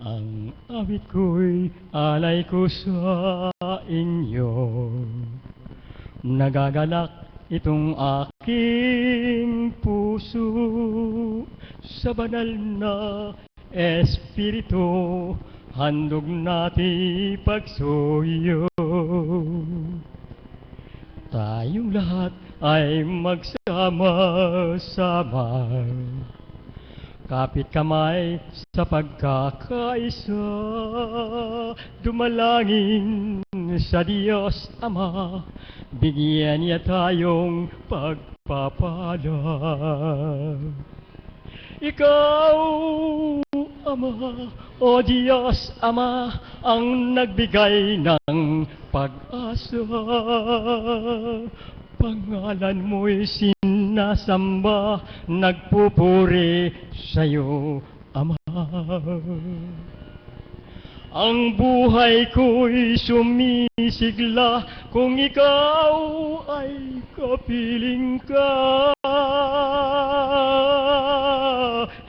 Speaker 4: Ang awit ko'y alay ko sa inyo. Nagagalak itong aking puso sa banal na Espiritu, handog natin pagsuyo. Tayong lahat ay magsama-sama, kapit kamay sa pagkakaisa, dumalangin sa Diyos Ama, bigyan niya tayong pagpapala. Ikaw, Ama, o Diyos Ama, ang nagbigay ng pag-asa. Pangalan mo'y sinasamba, nagpupuri sa'yo, Ama. Ang buhay ko'y sumisigla kung ikaw ay kapiling ka.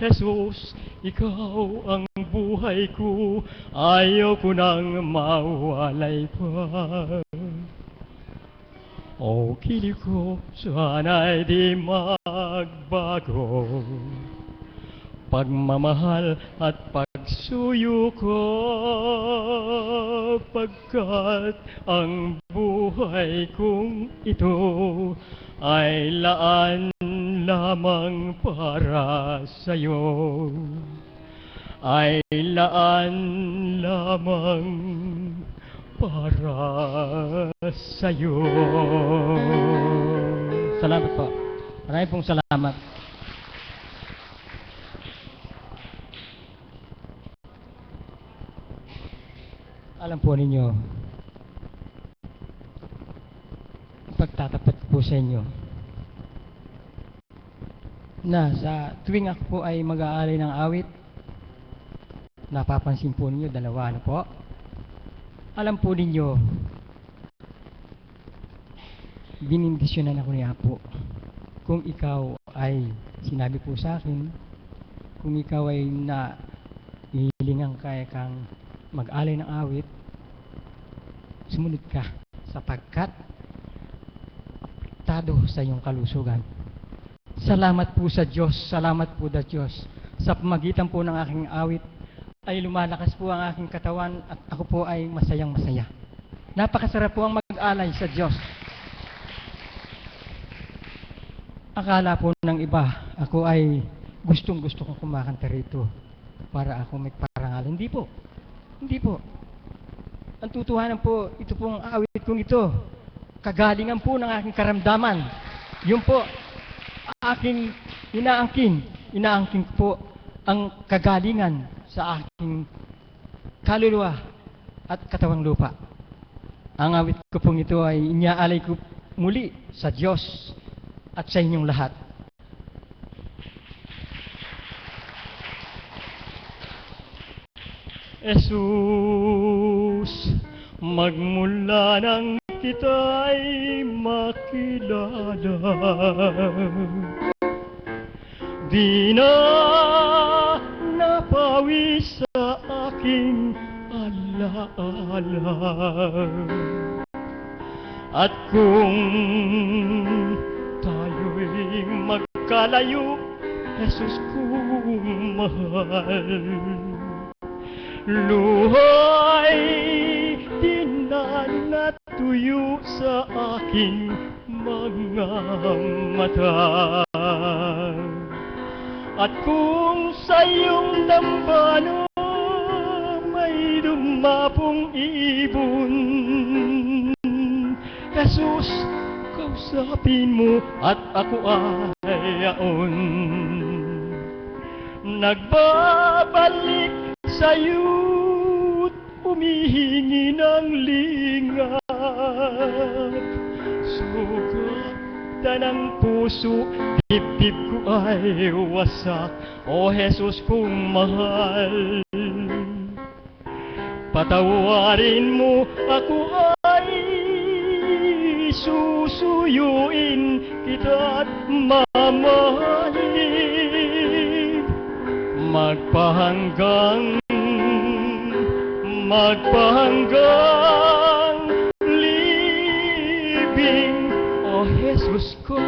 Speaker 4: Jesus, ikaw ang buhay ko, ayaw ko nang mawalay pa. O kilig ko, sana'y di magbago, pagmamahal at pagsuyo ko, pagkat ang buhay kong ito ay laan lamang para sa'yo, ay laan lamang para sa'yo. Salamat po. Maraming pong salamat. Alam po ninyo, ipagtatapat po sa inyo na sa tuwing ako po ay mag-aalay ng awit, napapansin po ninyo, dalawa na po. Alam po ninyo, binindisyonan ako ni Apo. Kung ikaw ay, sinabi po sa akin, kung ikaw ay hihilingan kaya kang mag-alay ng awit, sumunod ka sapagkat apektado sa iyong kalusugan. Salamat po sa Diyos, salamat po sa Diyos. Sa pamagitan po ng aking awit ay lumalakas po ang aking katawan at ako po ay masayang masaya. Napakasarap po ang mag-alay sa Diyos. Akala po ng iba, ako ay gustong-gusto kong kumakanta rito para ako may parangal. Hindi po. Hindi po. Ang tutuhanan po, ito pong awit kong ito, kagalingan po ng aking karamdaman. Yun po, aking inaangkin. Inaangkin po ang kagalingan sa aking kaluluwa at katawang lupa. Ang awit ko pong ito ay inyaalay ko muli sa Diyos at sa inyong lahat. Jesus, magmula nang kita'y makilala, di na napawi sa aking alaala. At kung tayo'y magkalayo, Jesus kong mahal, luhay di na natuyo sa aking mga mata. At kung sa iyong dambana may dumapong ibon, Jesus, kausapin mo at ako ay yaon. Nagbabalik sa'yo't umihingi ng lingat, sugatan ng puso, dibdib ko ay wasak. O Jesus kong mahal, patawarin mo ako ay susuyuin kita't mamahalin. Magpahanggang libing. O Jesus ko,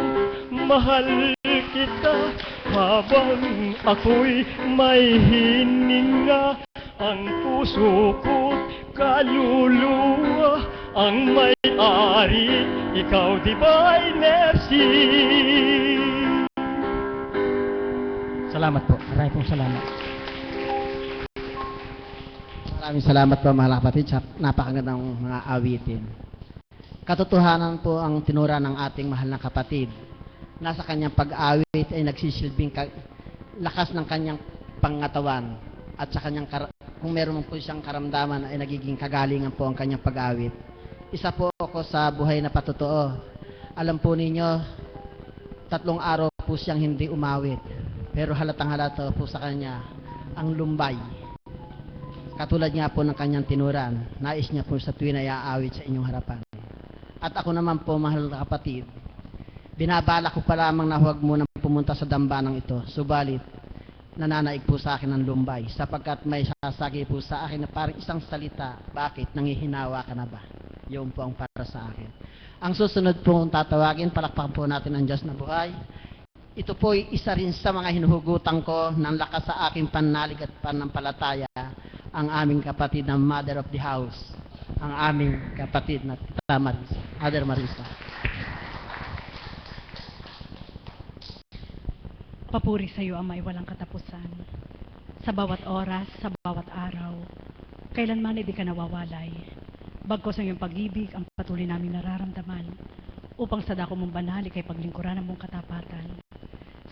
Speaker 4: mahal kita habang ako'y may hininga. Ang puso ko't kaluluwa ang may-ari, ikaw Divine Mercy. Salamat po. Maraming pong salamat.
Speaker 1: Maraming salamat po mga kapatid sa napakagandang mga awitin. Katotohanan po ang tinura ng ating mahal na kapatid. Nasa kanyang pag-awit ay nagsisilbing lakas ng kanyang pangatawan at sa kanyang kung meron po siyang karamdaman ay nagiging kagalingan po ang kanyang pag-awit. Isa po ako sa buhay na patotoo. Alam po ninyo, 3 araw po siyang hindi umawit. Pero halatang-halata po sa kanya ang lumbay. Katulad nga po ng kanyang tinuran, nais niya po sa tuwin ay aawit sa inyong harapan. At ako naman po, mahal na kapatid, binabala ko pa lamang na huwag mo nang pumunta sa dambanang ito. Subalit, nananaig po sa akin ng lumbay sapagkat may sasagi po sa akin na parang isang salita, bakit nangihinawa ka na ba? Yun po ang para sa akin. Ang susunod po tatawagin, palakpakan po natin ang Diyos na buhay. Ito po isa rin sa mga hinuhugutan ko ng lakas sa aking pannalig at panampalataya, ang aming kapatid na Mother of the House, ang aming kapatid na Tita Marisa, Mother Marisa.
Speaker 5: Papuri sa iyo, Ama, ay walang katapusan. Sa bawat oras, sa bawat araw, kailanman hindi ka nawawalay. Bagkos ang iyong pag-ibig, ang patuloy namin nararamdaman, upang sa dako mong banali kay paglingkuran ng mong katapatan.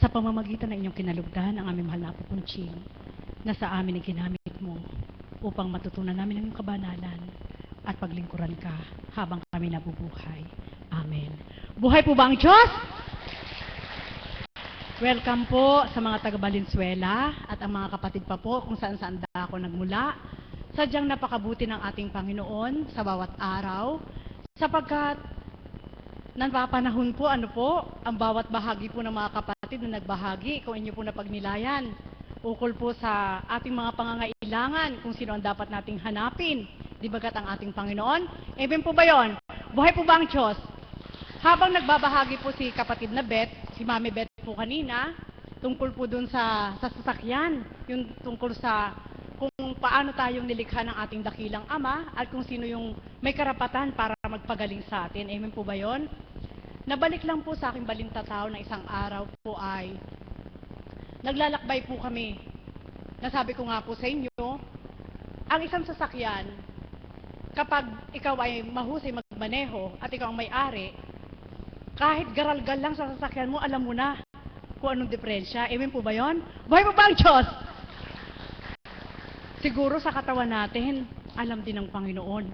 Speaker 5: Sa pamamagitan ng inyong kinalugdan, ang aming mahal na Apo Kunching, na sa amin ay ginamit mo, upang matutunan namin ang iyong kabanalan, at paglingkuran ka habang kami nabubuhay. Amen. Buhay po ba ang Diyos? Welcome po sa mga taga Valenzuela at ang mga kapatid pa po kung saan-saan ako nagmula. Sadyang napakabuti ng ating Panginoon sa bawat araw sapagkat napapanahon po ang bawat bahagi po ng mga kapatid na nagbahagi kung inyo po napagnilayan. Ukol po sa ating mga pangangailangan kung sino ang dapat nating hanapin. Di bagat ang ating Panginoon? Amen po ba yun? Buhay po ba ang Diyos? Habang nagbabahagi po si kapatid na Beth, si Mami Beth po kanina, tungkol po dun sa sasakyan, yung tungkol sa kung paano tayong nilikha ng ating dakilang Ama at kung sino yung may karapatan para magpagaling sa atin. Amen po ba yun? Nabalik lang po sa aking balintataw na isang araw po ay naglalakbay po kami. Nasabi ko nga po sa inyo, ang isang sasakyan, kapag ikaw ay mahusay magmaneho at ikaw ang may-ari, kahit garalgal lang sa sasakyan mo, alam mo na kung anong diferensya. Amen po ba yun? Buhay po ba ang Diyos? Siguro sa katawan natin, alam din ng Panginoon.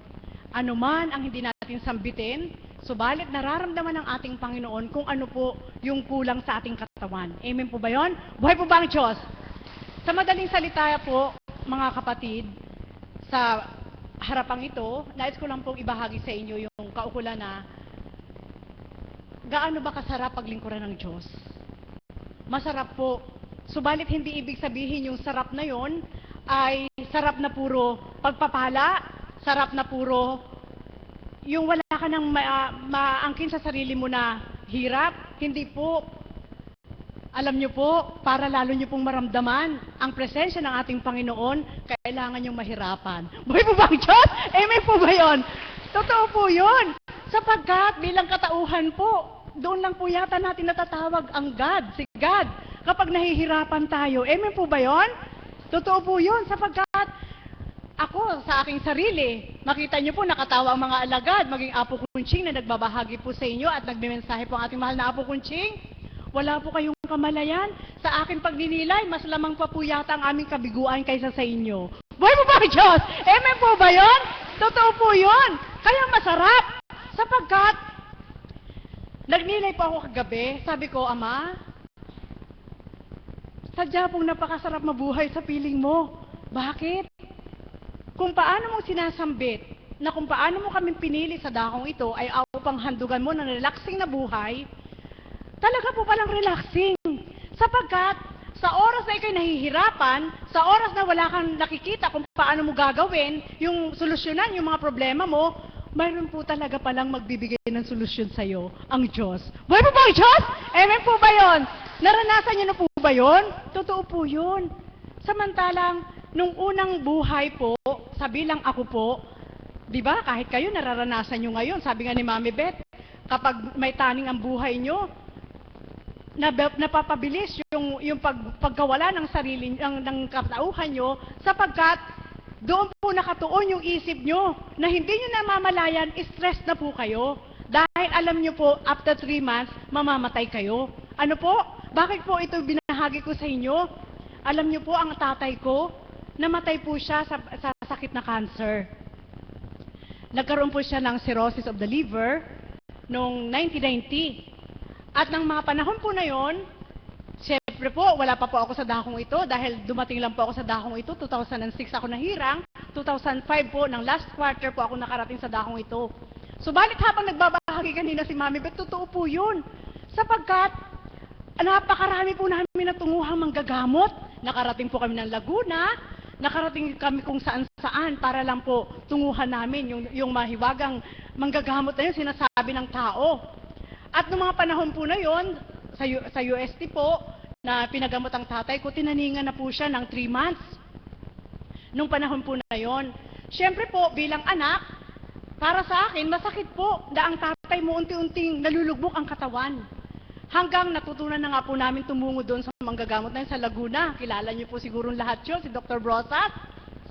Speaker 5: Ano man ang hindi natin sambitin, subalit nararamdaman ng ating Panginoon kung ano po yung kulang sa ating katawan. Amen po ba yun? Buhay po ba ang Diyos? Sa madaling salita po, mga kapatid, sa harapang ito, nais ko lang pong ibahagi sa inyo yung kaukulan na gaano ba kasarap paglingkuran ng Diyos? Masarap po. Subalit hindi ibig sabihin yung sarap na yon ay sarap na puro pagpapala, sarap na puro yung wala ka nang maangkin sa sarili mo na hirap. Hindi po. Alam nyo po, para lalo nyo pong maramdaman ang presensya ng ating Panginoon, kailangan nyong mahirapan. Buhay po ba ang Diyos? Amen po ba yun? Totoo po yun. Sapagkat bilang katauhan po, doon lang po yata natin natatawag ang God, si God. Kapag nahihirapan tayo, amen po ba yun? Totoo po yun, sapagkat ako sa aking sarili, makita niyo po nakatawa ang mga alagad, maging Apo Kunching na nagbabahagi po sa inyo at nagbimensahe po ang ating mahal na Apo Kunching. Wala po kayong kamalayan. Sa aking pagninilay, mas lamang pa po yata ang aming kabiguan kaysa sa inyo. Buhay po ba ang Diyos? Amen po ba yun? Totoo po yun. Kaya masarap. Sapagkat, nagnilay po ako kagabi, sabi ko, Ama, sadya pong napakasarap mabuhay sa piling mo. Bakit? Kung paano mo sinasambit, na kung paano mo kami pinili sa dakong ito, ay upang handugan mo ng relaxing na buhay, talaga po palang relaxing. Sapagkat, sa oras na ikay nahihirapan, sa oras na wala kang nakikita kung paano mo gagawin, yung solusyonan, yung mga problema mo, mayroon po talaga palang magbibigay ng solusyon sa'yo, ang Diyos. Buhay po ba ang Diyos? Amen po ba yun? Naranasan niyo na po ba yun? Totoo po yun. Samantalang, nung unang buhay po, sabi lang ako po, di ba, kahit kayo nararanasan nyo ngayon, sabi nga ni Mami Beth, kapag may taning ang buhay nyo, napapabilis yung pagkawala ng sarili, ng katauhan nyo, sapagkat doon po nakatuon yung isip nyo na hindi nyo namamalayan, stress na po kayo. Dahil alam nyo po, after 3 months, mamamatay kayo. Ano po? Bakit po ito binahagi ko sa inyo? Alam nyo po, ang tatay ko, namatay po siya sa sakit na cancer. Nagkaroon po siya ng cirrhosis of the liver noong 1990. At ng mga panahon po na yon, siyempre po, wala pa po ako sa dakong ito dahil dumating lang po ako sa dakong ito. 2006 ako nahirang, 2005 po, ng last quarter po ako nakarating sa dakong ito. Subalit habang nagbabahagi kanina si Mami Beth, totoo po yun. Sapagkat, napakarami po namin natunguhang manggagamot nakarating po kami ng Laguna, nakarating kami kung saan-saan para lang po tunguhan namin yung mahiwagang manggagamot na yun, sinasabi ng tao. At noong mga panahon po na yun, sa UST po, na pinagamot ang tatay ko, tinaningan na po siya ng 3 months. Nung panahon po na yun. Siyempre po, bilang anak, para sa akin, masakit po na ang tatay mo unti-unting nalulugbok ang katawan. Hanggang natutunan na nga po namin tumungo doon sa manggagamot na yun sa Laguna. Kilala niyo po siguro lahat yun, si Dr. Brosas.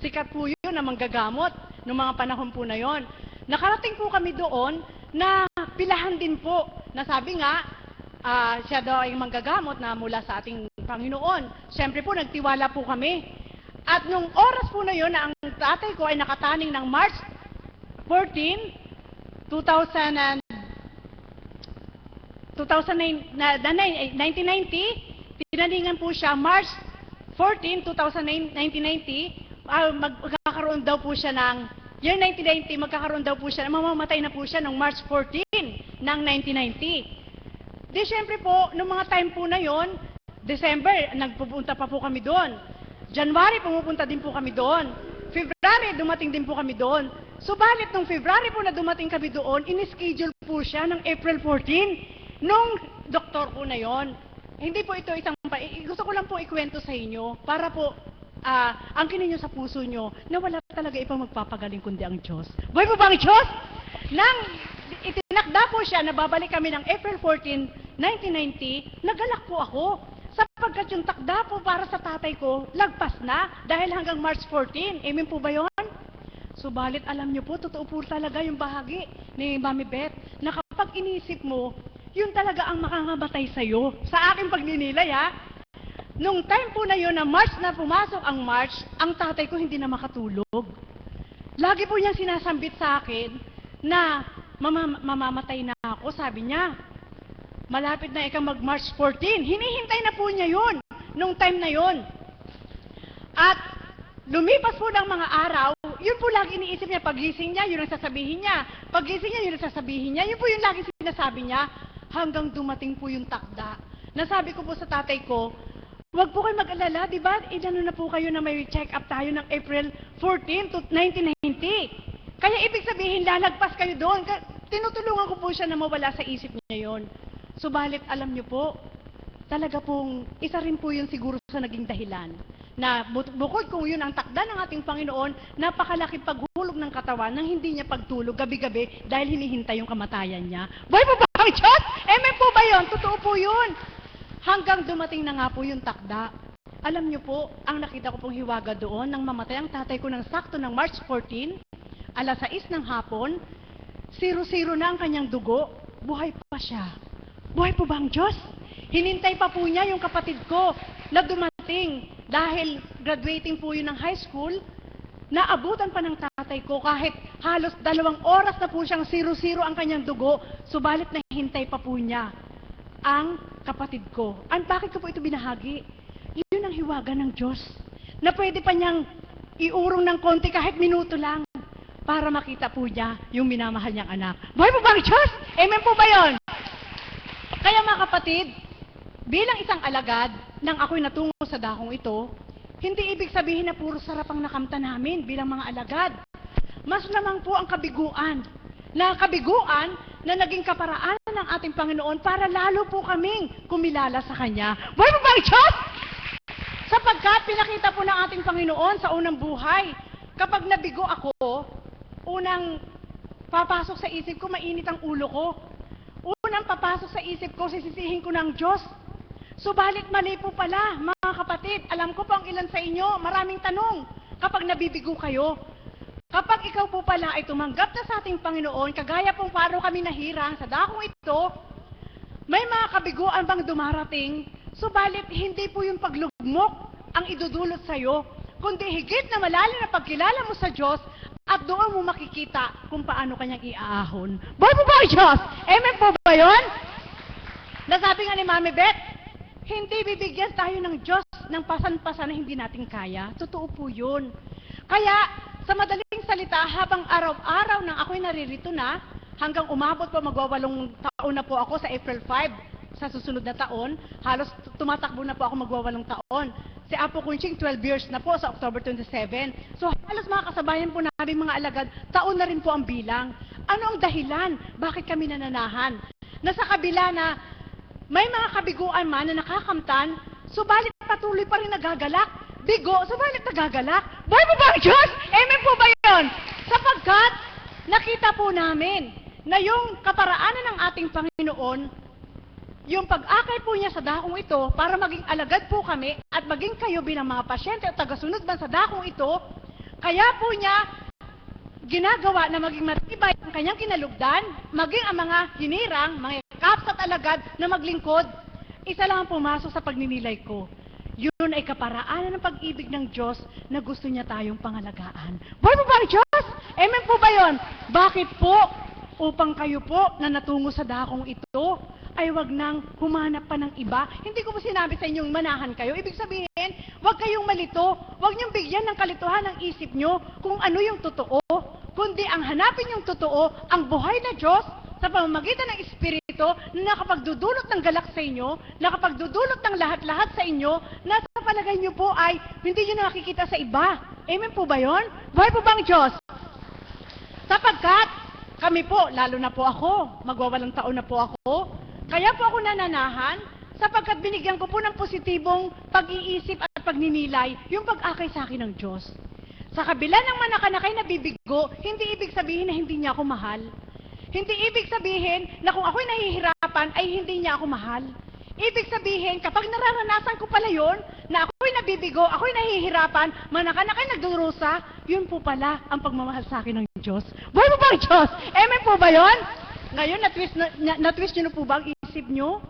Speaker 5: Sikat po yun na manggagamot noong mga panahon po na yun. Nakarating po kami doon na pilahan din po. Nasabi nga, siya daw ay manggagamot na mula sa ating Panginoon. Siyempre po, nagtiwala po kami. At nung oras po na yun na ang tatay ko ay nakataning ng March 14, 1990, tinaningan po siya March 14, 1990, magkakaroon daw po siya ng, year 1990, magkakaroon daw po siya, mamamatay na po siya ng March 14 ng 1990. Di syempre po, noong mga time po na yon, December, nagpupunta pa po kami doon. January, pumupunta din po kami doon. February, dumating din po kami doon. Subalit, nung February po na dumating kami doon, in-schedule po siya ng April 14. Nung doktor po na yon, hindi po ito isang, gusto ko lang po ikwento sa inyo para po angkinin nyo sa puso nyo na wala talaga ipang magpapagaling kundi ang Diyos. Buhay po ba ang Diyos? Nang itinakda po siya na babalik kami ng April 14, 1990, nagalak po ako. Sapagkat yung takda po para sa tatay ko, lagpas na dahil hanggang March 14. Amen po ba yun? Subalit alam nyo po, totoo po talaga yung bahagi ni Mami Beth na kapag inisip mo, yun talaga ang makangamatay sa'yo. Sa aking pagninilay nung time po na yun na March na pumasok ang March, ang tatay ko hindi na makatulog. Lagi po niyang sinasambit sa akin na mamamatay na ako, sabi niya. Malapit na ikaw mag-March 14. Hinihintay na po niya yun, nung time na yun. At lumipas po ng mga araw, yun po lagi iniisip niya, pagising niya, yun ang sasabihin niya. Pagising niya, yun ang sasabihin niya. Yun po yung lagi sinasabi niya, hanggang dumating po yung takda. Nasabi ko po sa tatay ko, huwag po kayo mag-alala, di ba? Idano na po kayo na may check-up tayo ng April 14 to 1990. Kaya ibig sabihin, lalagpas kayo doon. Tinutulungan ko po siya na mawala sa isip niya yon. Subalit, alam niyo po, talaga pong isa rin po yun siguro sa naging dahilan. Na bukod kung yun ang takda ng ating Panginoon, napakalaki paghulog ng katawan nang hindi niya pagtulog gabi-gabi dahil hinihintay yung kamatayan niya. Buhay po ba ang Diyos? Amen po ba yun? Totoo po yun. Hanggang dumating na nga po yung takda. Alam niyo po, ang nakita ko pong hiwaga doon nang mamatay ang tatay ko ng sakto ng March 14, alas 6 ng hapon, 0-0 na ang kanyang dugo, buhay pa siya. Buhay po ba ang Diyos? Hinintay pa po niya yung kapatid ko na dumating dahil graduating po yun ng high school, naabutan pa ng tatay ko kahit halos 2 oras na po siyang 0-0 ang kanyang dugo, subalit nahintay pa po niya ang kapatid ko. Bakit ko po ito binahagi? Yun ang hiwaga ng Diyos na pwede pa niyang iurong ng konti kahit minuto lang para makita po niya yung minamahal niyang anak. Buhay po ba ang Diyos? Amen po ba yun? Kaya mga kapatid, bilang isang alagad, nang ako'y natungo sa dakong ito, hindi ibig sabihin na puro sarap ang nakamta namin bilang mga alagad. Mas lamang po ang kabiguan na naging kaparaan ng ating Panginoon para lalo po kaming kumilala sa Kanya. Buhay mo ba ang Diyos? Sapagkat pinakita po ng ating Panginoon sa unang buhay, kapag nabigo ako, unang papasok sa isip ko, mainit ang ulo ko. Unang papasok sa isip ko, sisisihin ko ng Diyos. Subalit mali po pala, mga kapatid. Alam ko po ang ilan sa inyo, maraming tanong kapag nabibigo kayo. Kapag ikaw po pala ay tumanggap na sa ating Panginoon, kagaya pong paano kami nahirang sa dakong ito, may mga kabiguan bang dumarating, subalit hindi po yung paglugmok ang idudulot sa'yo, kundi higit na malalim na pagkilala mo sa Diyos at doon mo makikita kung paano kanyang iaahon. Buhay po ba ang Diyos? Amen po ba yun? Nasabi nga ni Mami Beth, hindi bibigyan tayo ng Diyos ng pasan-pasan na hindi natin kaya. Totoo po yun. Kaya, sa madaling salita, habang araw-araw nang ako'y naririto na, hanggang umabot po, magwawalong taon na po ako sa April 5, sa susunod na taon, halos tumatakbo na po ako magwawalong taon. Si Apo Kunching, 12 years na po sa October 27. So halos mga kasabayan po namin mga alagad, taon na rin po ang bilang. Ano ang dahilan? Bakit kami nananahan? Na sa kabila na may mga kabiguan man na nakakamtan, subalit patuloy pa rin nagagalak. Bigo, subalit nagagalak. Buhay po ba ang Diyos? Amen po ba yun? Sapagkat nakita po namin na yung kaparaanan ng ating Panginoon, yung pag-akay po niya sa dakong ito para maging alagad po kami at maging kayo bilang mga pasyente at tagasunod man sa dakong ito, kaya po niya ginagawa na maging matibay ang kanyang kinalugdan, maging ang mga hinirang, mga kaps at alagad na maglingkod. Isa lang ang pumasok sa pagninilay ko. Yun ay kaparaanan ng pag-ibig ng Diyos na gusto niya tayong pangalagaan. Buhay po ba ang Diyos? Amen po ba yun? Bakit po? Upang kayo po na natungo sa dakong ito, ay wag nang humanap pa ng iba. Hindi ko po sinabi sa inyong manahan kayo. Ibig sabihin, wag kayong malito. Wag niyong bigyan ng kalituhan ng isip niyo kung ano yung totoo. Kundi ang hanapin yung totoo, ang buhay na Diyos sa pamamagitan ng Espiritu na nakapagdudulot ng galak sa inyo, nakapagdudulot ng lahat-lahat sa inyo, na sa palagay niyo po ay hindi niyo nakikita sa iba. Amen po ba yun? Buhay po bang Diyos? Sapagkat kami po, lalo na po ako, magwawalang taon na po ako, kaya po ako nananahan sapagkat binigyan ko po ng positibong pag-iisip at pagninilay yung pag-akay sa akin ng Diyos. Sa kabila ng manakanakay na bibigo, hindi ibig sabihin na hindi niya ako mahal. Hindi ibig sabihin na kung ako'y nahihirapan ay hindi niya ako mahal. Ibig sabihin, kapag nararanasan ko pala yun, na ako'y nabibigo, ako'y nahihirapan, manakanakay nagdurusa, yun po pala ang pagmamahal sa akin ng Diyos. Buhay po ba ang Diyos? Amen po ba yun? Ngayon, na-twist nyo na po ba ang isip nyo?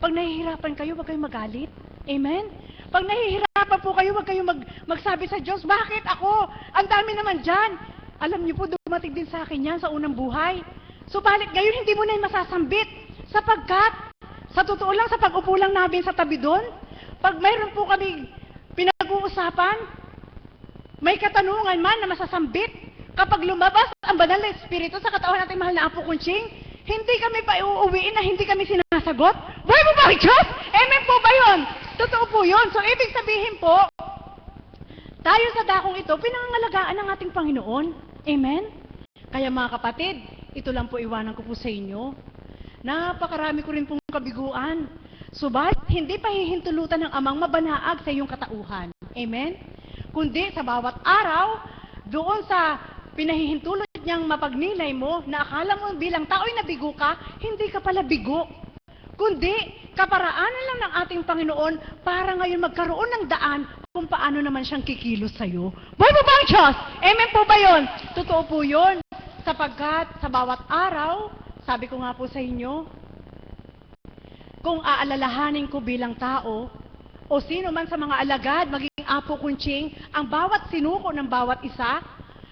Speaker 5: Pag nahihirapan kayo, wag kayong magalit. Amen? Pag nahihirapan po kayo, wag kayong magsabi sa Diyos, bakit ako? Ang dami naman dyan. Alam nyo po, dumating din sa akin yan sa unang buhay. Subalit ngayon, hindi mo na yung masasambit. Sapagkat, sa totoo lang, sa pag-upo lang namin sa tabi doon, pag mayroon po kami pinag-uusapan, may katanungan man na masasambit, kapag lumabas ang banal na Espiritu sa katawan natin mahal na Apo Kunching, hindi kami pa iuuwiin na hindi kami sinasagot. Buhay mo ba ang Diyos? Amen po ba yun? Totoo po yun. So, ibig sabihin po, tayo sa dakong ito, pinangangalagaan ng ating Panginoon. Amen? Kaya mga kapatid, ito lang po iwanan ko po sa inyo. Napakarami ko rin pong kabiguan. Subalit, hindi pa hihintulutan ng amang mabanaag sa iyong katauhan. Amen? Kundi sa bawat araw, doon sa pinahihintulot niyang mapagnilay mo, na akala mo bilang tao'y nabigo ka, hindi ka pala bigo. Kundi, kaparaanan lang ng ating Panginoon para ngayon magkaroon ng daan kung paano naman siyang kikilos sa'yo. Buhay po ba ang Diyos? Amen po ba yun? Totoo po yun. Sapagkat sa bawat araw, sabi ko nga po sa inyo, kung aalalahanin ko bilang tao, o sino man sa mga alagad, maging Apo Kunching, ang bawat sinuko ng bawat isa,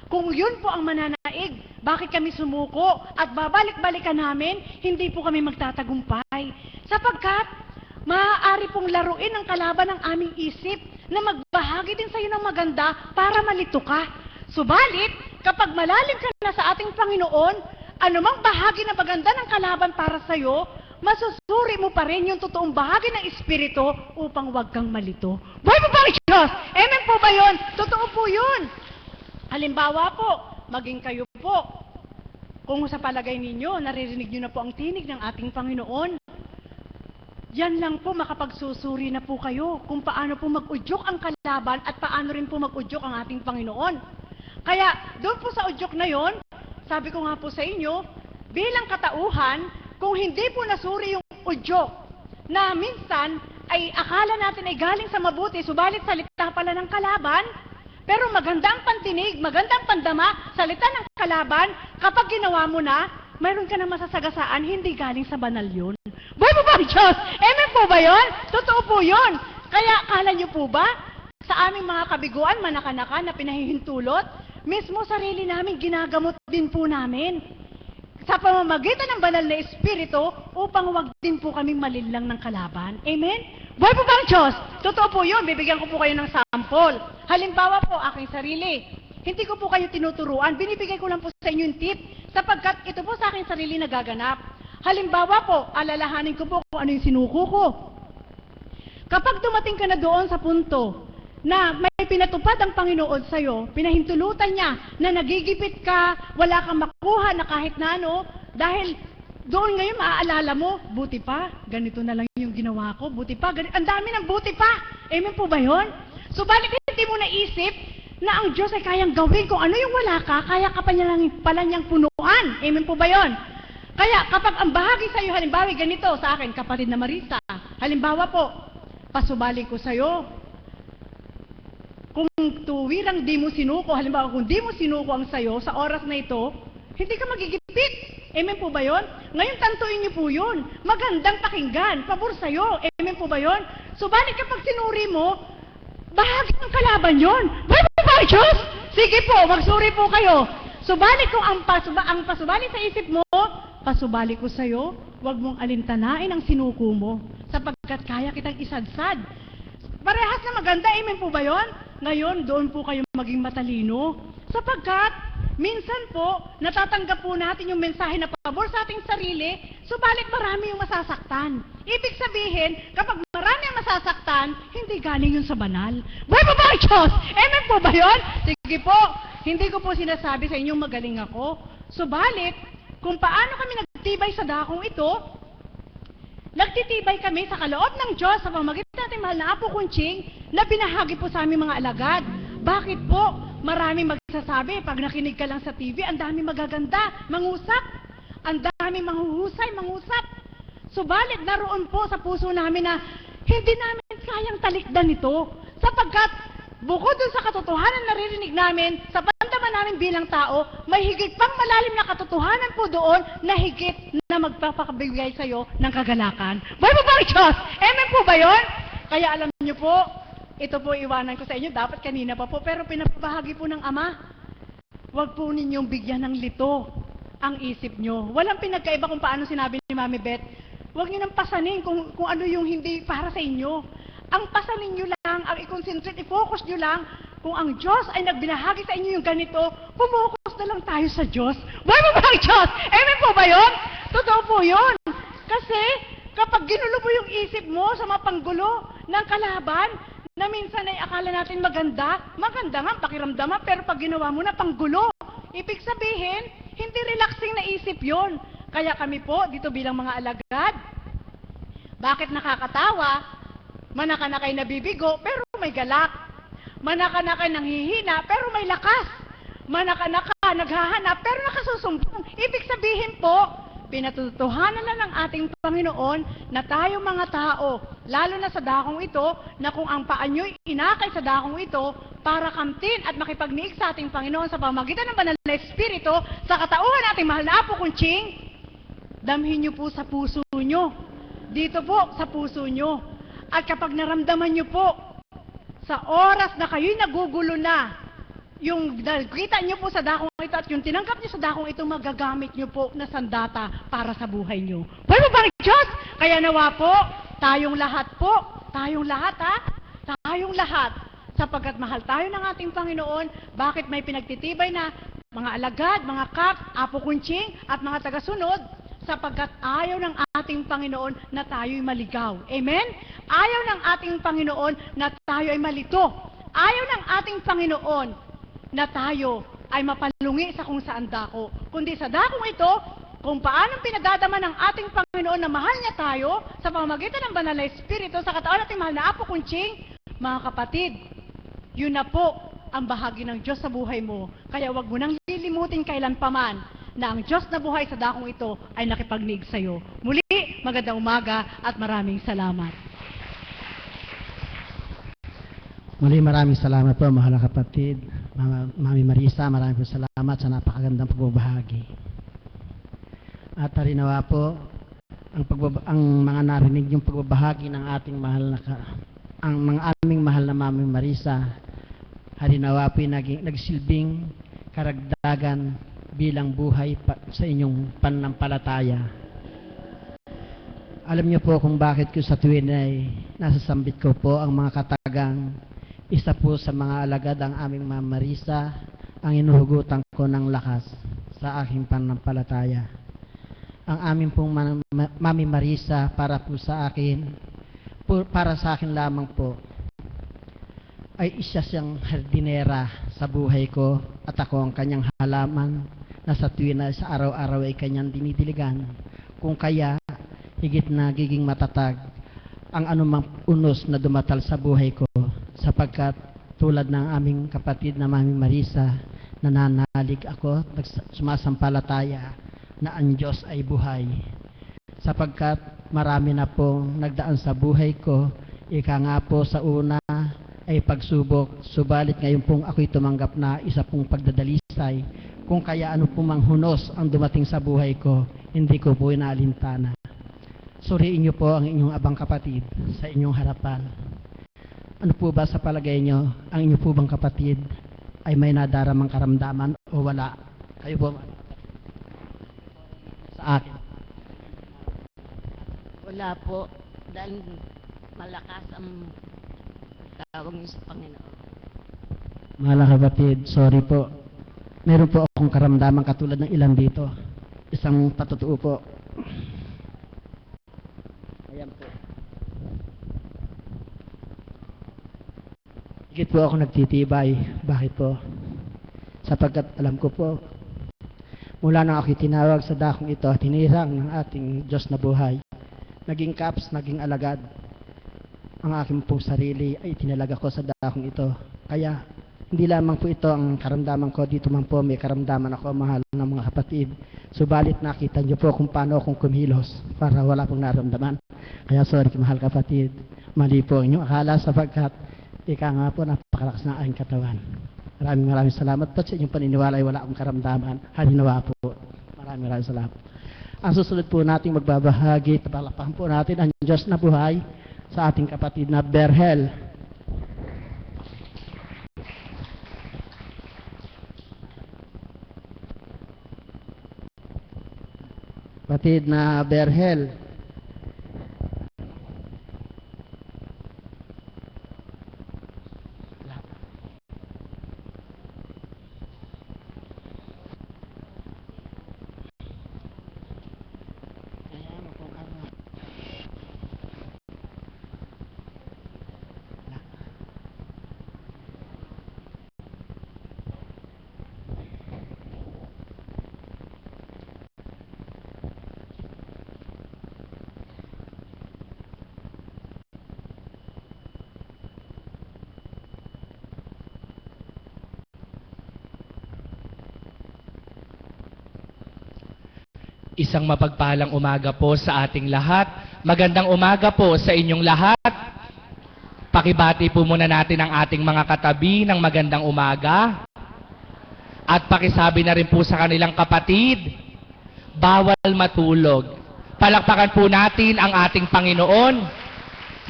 Speaker 5: kung yun po ang mananaig, bakit kami sumuko at babalik-balikan namin, hindi po kami magtatagumpay. Sapagkat, maaari pong laruin ng kalaban ng aming isip na magbahagi din sa iyo ng maganda para malito ka. Subalit, kapag malalim ka na sa ating Panginoon, anumang bahagi na maganda ng kalaban para sa iyo, masusuri mo pa rin yung totoong bahagi ng Espiritu upang huwag kang malito. Buhay po ba ang Diyos? Amen po ba yun? Totoo po yun. Halimbawa po, maging kayo po, kung sa palagay ninyo, naririnig nyo na po ang tinig ng ating Panginoon, yan lang po makapagsusuri na po kayo kung paano po mag-udyok ang kalaban at paano rin po mag-udyok ang ating Panginoon. Kaya, doon po sa udyok na yon, sabi ko nga po sa inyo, bilang katauhan, kung hindi po nasuri yung udyok, na minsan ay akala natin ay galing sa mabuti, subalit salita pala ng kalaban, pero maganda ang pantinig, maganda ang pandama, salita ng kalaban, kapag ginawa mo na, mayroon ka na masasagasaan, hindi galing sa banal yun. Buhay po ba ang Diyos? Amen po ba yun? Totoo po yun. Kaya akala niyo po ba, sa aming mga kabiguan, manakanaka na pinahihintulot, mismo sarili namin ginagamot din po namin sa pamamagitan ng banal na Espiritu upang wag din po kaming malinlang ng kalaban. Amen? Buhay po ba ang Diyos? Totoo po yun. Bibigyan ko po kayo ng sample. Halimbawa po, aking sarili. Hindi ko po kayo tinuturuan. Binibigay ko lang po sa inyo yung tip sapagkat ito po sa aking sarili nagaganap. Halimbawa po, alalahanin ko po kung ano yung sinuko ko. Kapag dumating ka na doon sa punto na may pinatupad ang Panginoon sa'yo, pinahintulutan niya na nagigipit ka, wala kang makuha na kahit na ano, dahil doon ngayon maaalala mo, buti pa, ganito na lang yung ginawa ko, buti pa, ang dami ng buti pa. Amen po ba yun? Subalit hindi mo naisip na ang Diyos ay kayang gawin kung ano yung wala ka, kaya ka pa niya lang pala niyang punuan. Amen po ba yun? Kaya kapag ang bahagi sa'yo, halimbawa ganito sa akin, kapatid na Marisa, halimbawa po, pasubali ko sa'yo, kung tuwirang di mo sinuko, halimbawa kung di mo sinuko ang sayo sa oras na ito, hindi ka magigipit. Amen po ba yun? Ngayon tantuin niyo po yun. Magandang pakinggan, pabor sa'yo. Amen po ba yun? Subalit kapag sinuri mo, bahagi ng kalaban yun. Bible ba, Diyos? Sige po, magsuri po kayo. Subalit kung ang pasubali sa isip mo, pasubali ko sa'yo, huwag mong alintanain ang sinuko mo, sapagkat kaya kitang isadsad. Parehas na maganda, amen po ba yun? Ngayon, doon po kayo maging matalino. Sapagkat, minsan po, natatanggap po natin yung mensahe na pabor sa ating sarili, subalit marami yung masasaktan. Ibig sabihin, kapag marami ang masasaktan, hindi galing yun sa banal. Buhay ba ang Diyos? Amen po ba yun? Sige po, hindi ko po sinasabi sa inyong magaling ako. Subalit, kung paano kami nagtibay sa dakong ito, nagtitibay kami sa kaloob ng Diyos sa pamamagitan natin mahal na Apo Kunching na binahagi po sa aming mga alagad. Bakit po? Maraming magsasabi, pag nakinig ka lang sa TV, ang dami magaganda, mangusap. Ang dami manghuhusay, mangusap. Subalit naroon po sa puso namin na hindi namin kayang talikdan ito. Sapagkat bukod dun sa katotohanan na naririnig namin, sa pandaman namin bilang tao, may higit pang malalim na katotohanan po doon na higit na magpapakabigay sa'yo ng kagalakan. Bible ba ang Diyos? Amen po ba yun? Kaya alam niyo po, ito po iwanan ko sa inyo, dapat kanina pa po, pero pinapabahagi po ng Ama. Huwag po ninyong bigyan ng lito ang isip nyo. Walang pinagkaiba kung paano sinabi ni Mami Beth. Huwag nyo nang pasanin kung ano yung hindi para sa inyo. Ang pasanin nyo lang, ang i-concentrate, i-focus nyo lang, kung ang Diyos ay nagbinahagi sa inyo yung ganito, pumukus na lang tayo sa Diyos. Bible ba ang Diyos? Amen po ba yun? Totoo po yun. Kasi, kapag ginulo mo yung isip mo sa mga panggulo ng kalaban, na minsan ay akala natin maganda nga, pakiramdaman, pero pag ginawa mo na panggulo, ibig sabihin, hindi relaxing na isip yon. Kaya kami po, dito bilang mga alagad, bakit nakakatawa? Manakanakay nabibigo, pero may galak. Manakanakay nanghihina, pero may lakas. Manakanaka, naghahanap, pero nakasusumpong. Ibig sabihin po, pinatutuhanan na ng ating Panginoon na tayo mga tao, lalo na sa dakong ito, na kung ang paa nyo'y inakay sa dakong ito para kamtin at makipagniig sa ating Panginoon sa pamamagitan ng banal na Espiritu, sa katauhan nating mahal na Apo Kunching, damhin nyo po sa puso nyo. Dito po, sa puso nyo. At kapag naramdaman nyo po, sa oras na kayo'y nagugulo na, yung nakita nyo po sa dakong ito at yung tinanggap nyo sa dakong ito, magagamit nyo po na sandata para sa buhay nyo. Pero ba Diyos? Kaya nawa po, tayong lahat ha, tayong lahat, sapagkat mahal tayo ng ating Panginoon, bakit may pinagtitibay na mga alagad, mga kap, Apo Kunching, at mga tagasunod, sapagkat ayaw ng ating Panginoon na tayo'y maligaw. Amen? Ayaw ng ating Panginoon na tayo ay malito. Ayaw ng ating Panginoon na tayo ay mapalungi sa kung saan dako. Kundi sa dakong ito, kung paano pinagdadama ng ating Panginoon na mahal niya tayo sa pamamagitan ng banal na Espiritu, sa katawan nating mahal na Apo Kunching, mga kapatid, yun na po ang bahagi ng Diyos sa buhay mo. Kaya wag mo nang lilimutin kailanpaman na ang Diyos na buhay sa dakong ito ay nakipagnig sa iyo. Muli, magandang umaga at maraming salamat.
Speaker 1: Muli maraming salamat po, mahal na kapatid. Mami Marisa, maraming po salamat sa napakagandang pagbabahagi. At harinawa po, ang mga narinig yung pagbabahagi ng ating mahal na ang mga aming mahal na Mami Marisa, harinawa po yung nagsilbing karagdagan bilang buhay sa inyong pananampalataya. Alam niyo po kung bakit ko sa tuwin ay nasasambit ko po ang mga katagang isa po sa mga alagad ang aming Ma'am Marisa, ang inuhugutan ko ng lakas sa aking pananampalataya. Ang aming pong Mami Marisa para po sa akin, para sa akin lamang po, ay isa siyang hardinera sa buhay ko at ako ang kanyang halaman na sa tuwina sa araw-araw ay kanyang dinidiligan. Kung kaya, higit na giging matatag ang anumang unos na dumatal sa buhay ko sapagkat tulad ng aming kapatid na Mami Marisa, nananalig ako, sumasampalataya na ang Diyos ay buhay. Sapagkat marami na pong nagdaan sa buhay ko, ika nga po sa una ay pagsubok, subalit ngayon pong ako'y tumanggap na isa pong pagdadalisay. Kung kaya ano pong manghunos ang dumating sa buhay ko, hindi ko po inaalintana. Suriin niyo po ang inyong abang kapatid sa inyong harapan. Ano po ba sa palagay niyo, ang inyong po bang kapatid ay may nadaramang karamdaman o wala? Kayo po sa akin.
Speaker 6: Wala po, dahil malakas ang tawag niyo sa Panginoon.
Speaker 1: Mahal na kapatid, sorry po. Meron po akong karamdaman katulad ng ilan dito. Isang patutuo po. Ayan po. Higit po ako nagtitibay. Bakit po? Sapagkat alam ko po, mula nang ako'y tinawag sa dakong ito, tinirang ng ating Diyos na buhay. Naging kaps, naging alagad. Ang aking pong sarili ay tinalaga ko sa dakong ito. Kaya, hindi lamang po ito ang karamdaman ko. Dito man po may karamdaman ako, mahal ng mga kapatid. Subalit nakita niyo po kung paano akong kumilos para wala pong naramdaman. Kaya sorry, mahal kapatid. Mali po ang inyong akala sapagkat ika nga po napakalakas na aking katawan. Maraming salamat po sa inyong paniniwala ay wala akong karamdaman. Halinawa po. Maraming salamat. Ang susunod po nating magbabahagi, tapalapahan po natin ang Diyos na buhay sa ating kapatid na Berhel. Kapatid na Berhel.
Speaker 7: Isang mapagpalang umaga po sa ating lahat. Magandang umaga po sa inyong lahat. Pakibati po muna natin ang ating mga katabi ng magandang umaga. At pakisabi na rin po sa kanilang kapatid, bawal matulog. Palakpakan po natin ang ating Panginoon.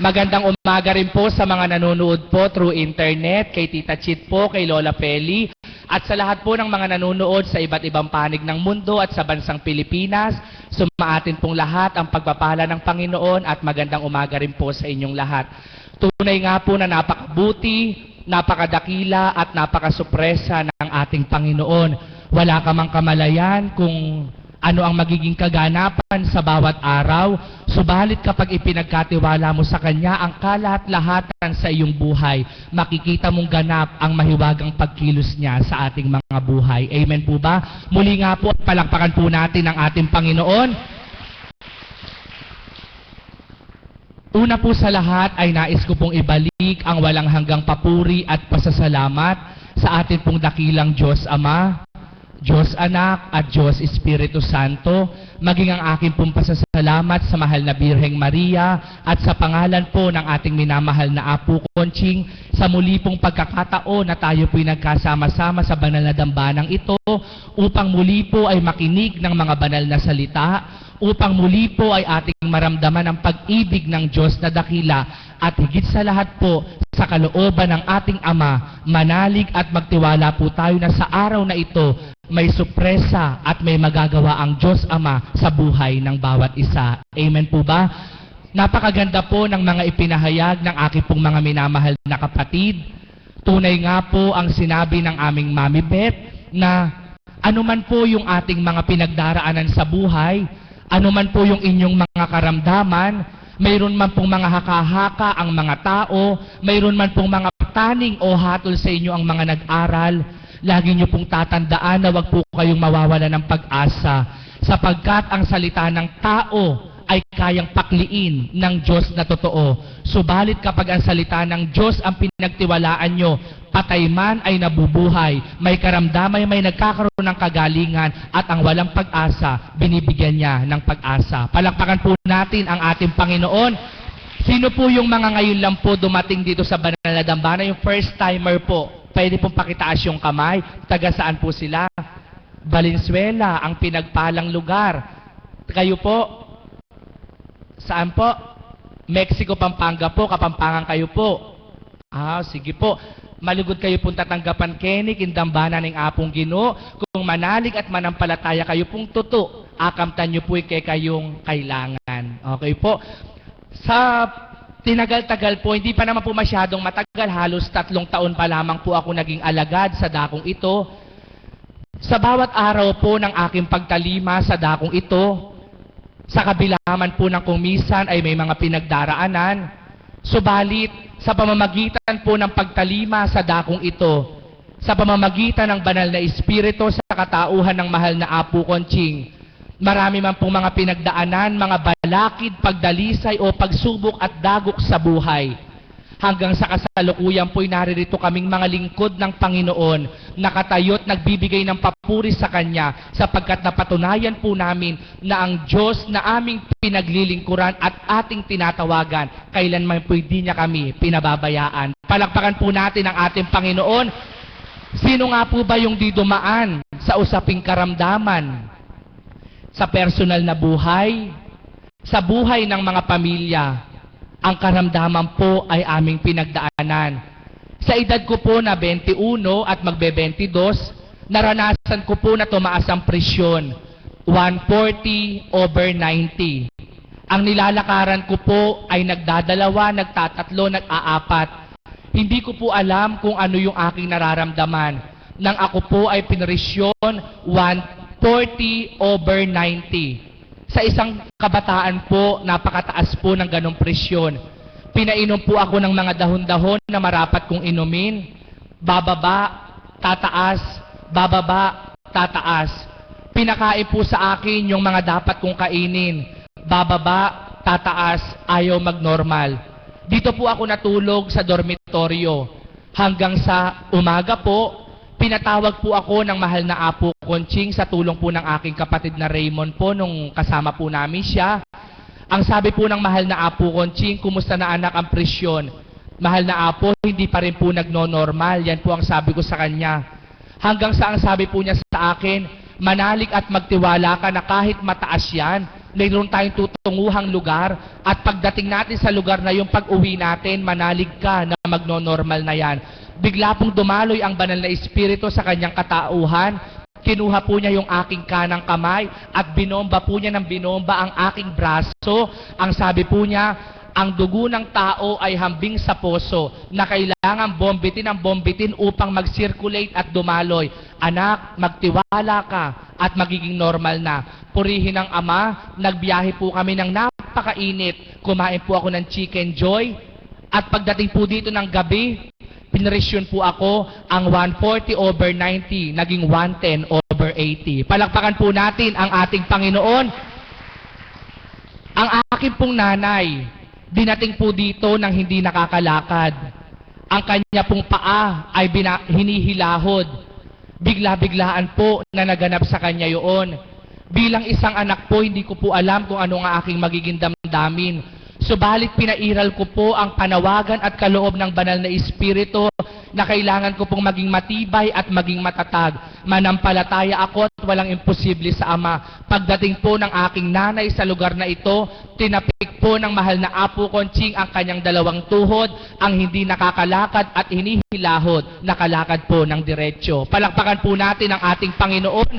Speaker 7: Magandang umaga rin po sa mga nanonood po through internet, kay Tita Chit po, kay Lola Peli, at sa lahat po ng mga nanonood sa iba't ibang panig ng mundo at sa bansang Pilipinas. Sumaatin pong lahat ang pagpapala ng Panginoon at magandang umaga rin po sa inyong lahat. Tunay nga po na napakabuti, napakadakila at napakasupresa ng ating Panginoon. Wala ka mang kamalayan kung ano ang magiging kaganapan sa bawat araw, subalit kapag ipinagkatiwala mo sa Kanya ang kalahat-lahatan sa iyong buhay, makikita mong ganap ang mahiwagang pagkilos niya sa ating mga buhay. Amen po ba? Muli nga po, palakpakan po natin ang ating Panginoon. Una po sa lahat ay nais ko pong ibalik ang walang hanggang papuri at pasasalamat sa ating pong dakilang Diyos Ama, Diyos Anak at Diyos Espiritu Santo, maging ang aking pong pasasalamat sa mahal na Birheng Maria at sa pangalan po ng ating minamahal na Apo Conching sa muli pong pagkakataon na tayo po'y nagkasama-sama sa banal na dambanang ito upang muli po ay makinig ng mga banal na salita, upang muli po ay ating maramdaman ang pag-ibig ng Diyos na dakila at higit sa lahat po sa kalooban ng ating Ama, manalig at magtiwala po tayo na sa araw na ito may supresa at may magagawa ang Diyos Ama sa buhay ng bawat isa. Amen po ba? Napakaganda po ng mga ipinahayag ng aking pong mga minamahal na kapatid. Tunay nga po ang sinabi ng aming Mami Beth na anuman po yung ating mga pinagdaraanan sa buhay, anuman po yung inyong mga karamdaman, mayroon man pong mga haka-haka ang mga tao, mayroon man pong mga taning o hatol sa inyo ang mga nag-aral, lagi niyo pong tatandaan na wag po kayong mawawala ng pag-asa, sapagkat ang salita ng tao ay kayang pakliin ng Diyos na totoo. Subalit kapag ang salita ng Diyos ang pinagtiwalaan nyo, patay man ay nabubuhay, may karamdaman, may nagkakaroon ng kagalingan, at ang walang pag-asa, binibigyan niya ng pag-asa. Palakpakan po natin ang ating Panginoon. Sino po yung mga ngayon lang po dumating dito sa Banal na Dambana? Yung first timer po, pwede pong pakitaas yung kamay. Taga saan po sila? Valenzuela, ang pinagpalang lugar. Kayo po? Saan po? Mexico, Pampanga po, Kapampangan kayo po. Sige po. Malugod kayo pong tatanggapan Kenny, kindambana ng apong Ginoo. Kung manalig at manampalataya kayo pong tuto, akamtan nyo po kayong kailangan. Okay po. Sa tinagal-tagal po, hindi pa naman po masyadong matagal, halos 3 taon pa lamang po ako naging alagad sa dakong ito. Sa bawat araw po ng aking pagtalima sa dakong ito, sa kabilaman po ng kumisan ay may mga pinagdaraanan. Subalit, sa pamamagitan po ng pagtalima sa dakong ito, sa pamamagitan ng banal na Espiritu sa katauhan ng mahal na Apo Conching, marami man pong mga pinagdaanan, mga balakid, pagdalisay o pagsubok at dagok sa buhay. Hanggang sa kasalukuyan po'y naririto kaming mga lingkod ng Panginoon, nakatayo't nagbibigay ng papuri sa Kanya, sapagkat napatunayan po namin na ang Diyos na aming pinaglilingkuran at ating tinatawagan, kailanman po'y di niya kami pinababayaan. Palakpakan po natin ang ating Panginoon. Sino nga po ba yung di dumaan sa usaping karamdaman? Sa personal na buhay, sa buhay ng mga pamilya, ang karamdaman po ay aming pinagdaanan. Sa edad ko po na 21 at magbe-22, naranasan ko po na tumaas ang presyon, 140/90. Ang nilalakaran ko po ay nagdadalawa, nagtatatlo, nag-aapat. Hindi ko po alam kung ano yung aking nararamdaman. Nang ako po ay pinresyon, 140/90. Sa isang kabataan po, napakataas po ng ganong presyon. Pinainom po ako ng mga dahon-dahon na marapat kong inumin. Bababa, tataas, bababa, tataas. Pinakain po sa akin yung mga dapat kong kainin. Bababa, tataas, ayaw magnormal. Dito po ako natulog sa dormitoryo. Hanggang sa umaga po, pinatawag po ako ng mahal na Apo Conching sa tulong po ng aking kapatid na Raymond po nung kasama po namin siya. Ang sabi po ng mahal na Apo Conching, kumusta na anak ang presyon? Mahal na Apo, hindi pa rin po nagno-normal. Yan po ang sabi ko sa kanya. Hanggang sa ang sabi po niya sa akin, manalig at magtiwala ka na kahit mataas yan, mayroon tayong tutunguhang lugar, at pagdating natin sa lugar na yung pag-uwi natin, manalig ka na magno-normal na yan. Bigla pong dumaloy ang banal na Espiritu sa kanyang katauhan. Kinuha po niya yung aking kanang kamay at binomba po niya ng binomba ang aking braso. Ang sabi po niya, ang dugo ng tao ay hambing sa poso na kailangan bombitin ang bombitin upang mag-circulate at dumaloy. Anak, magtiwala ka at magiging normal na. Purihin ng Ama, nagbiyahe po kami ng napakainit. Kumain po ako ng Chicken Joy. At pagdating po dito ng gabi, pinresyon po ako, ang 140/90, naging 110/80. Palakpakan po natin ang ating Panginoon. Ang aking pong nanay, dinating po dito nang hindi nakakalakad. Ang kanya pong paa ay hinihilahod. Bigla-biglaan po na naganap sa kanya yun. Bilang isang anak po, hindi ko po alam kung ano nga aking magiging damdamin. Subalit pinairal ko po ang panawagan at kaloob ng banal na Espiritu na kailangan ko pong maging matibay at maging matatag. Manampalataya ako at walang imposible sa Ama. Pagdating po ng aking nanay sa lugar na ito, tinapik po ng mahal na Apo Conching ang kanyang dalawang tuhod, ang hindi nakakalakad at hinihilahod, nakalakad po ng diretsyo. Palakpakan po natin ang ating Panginoon.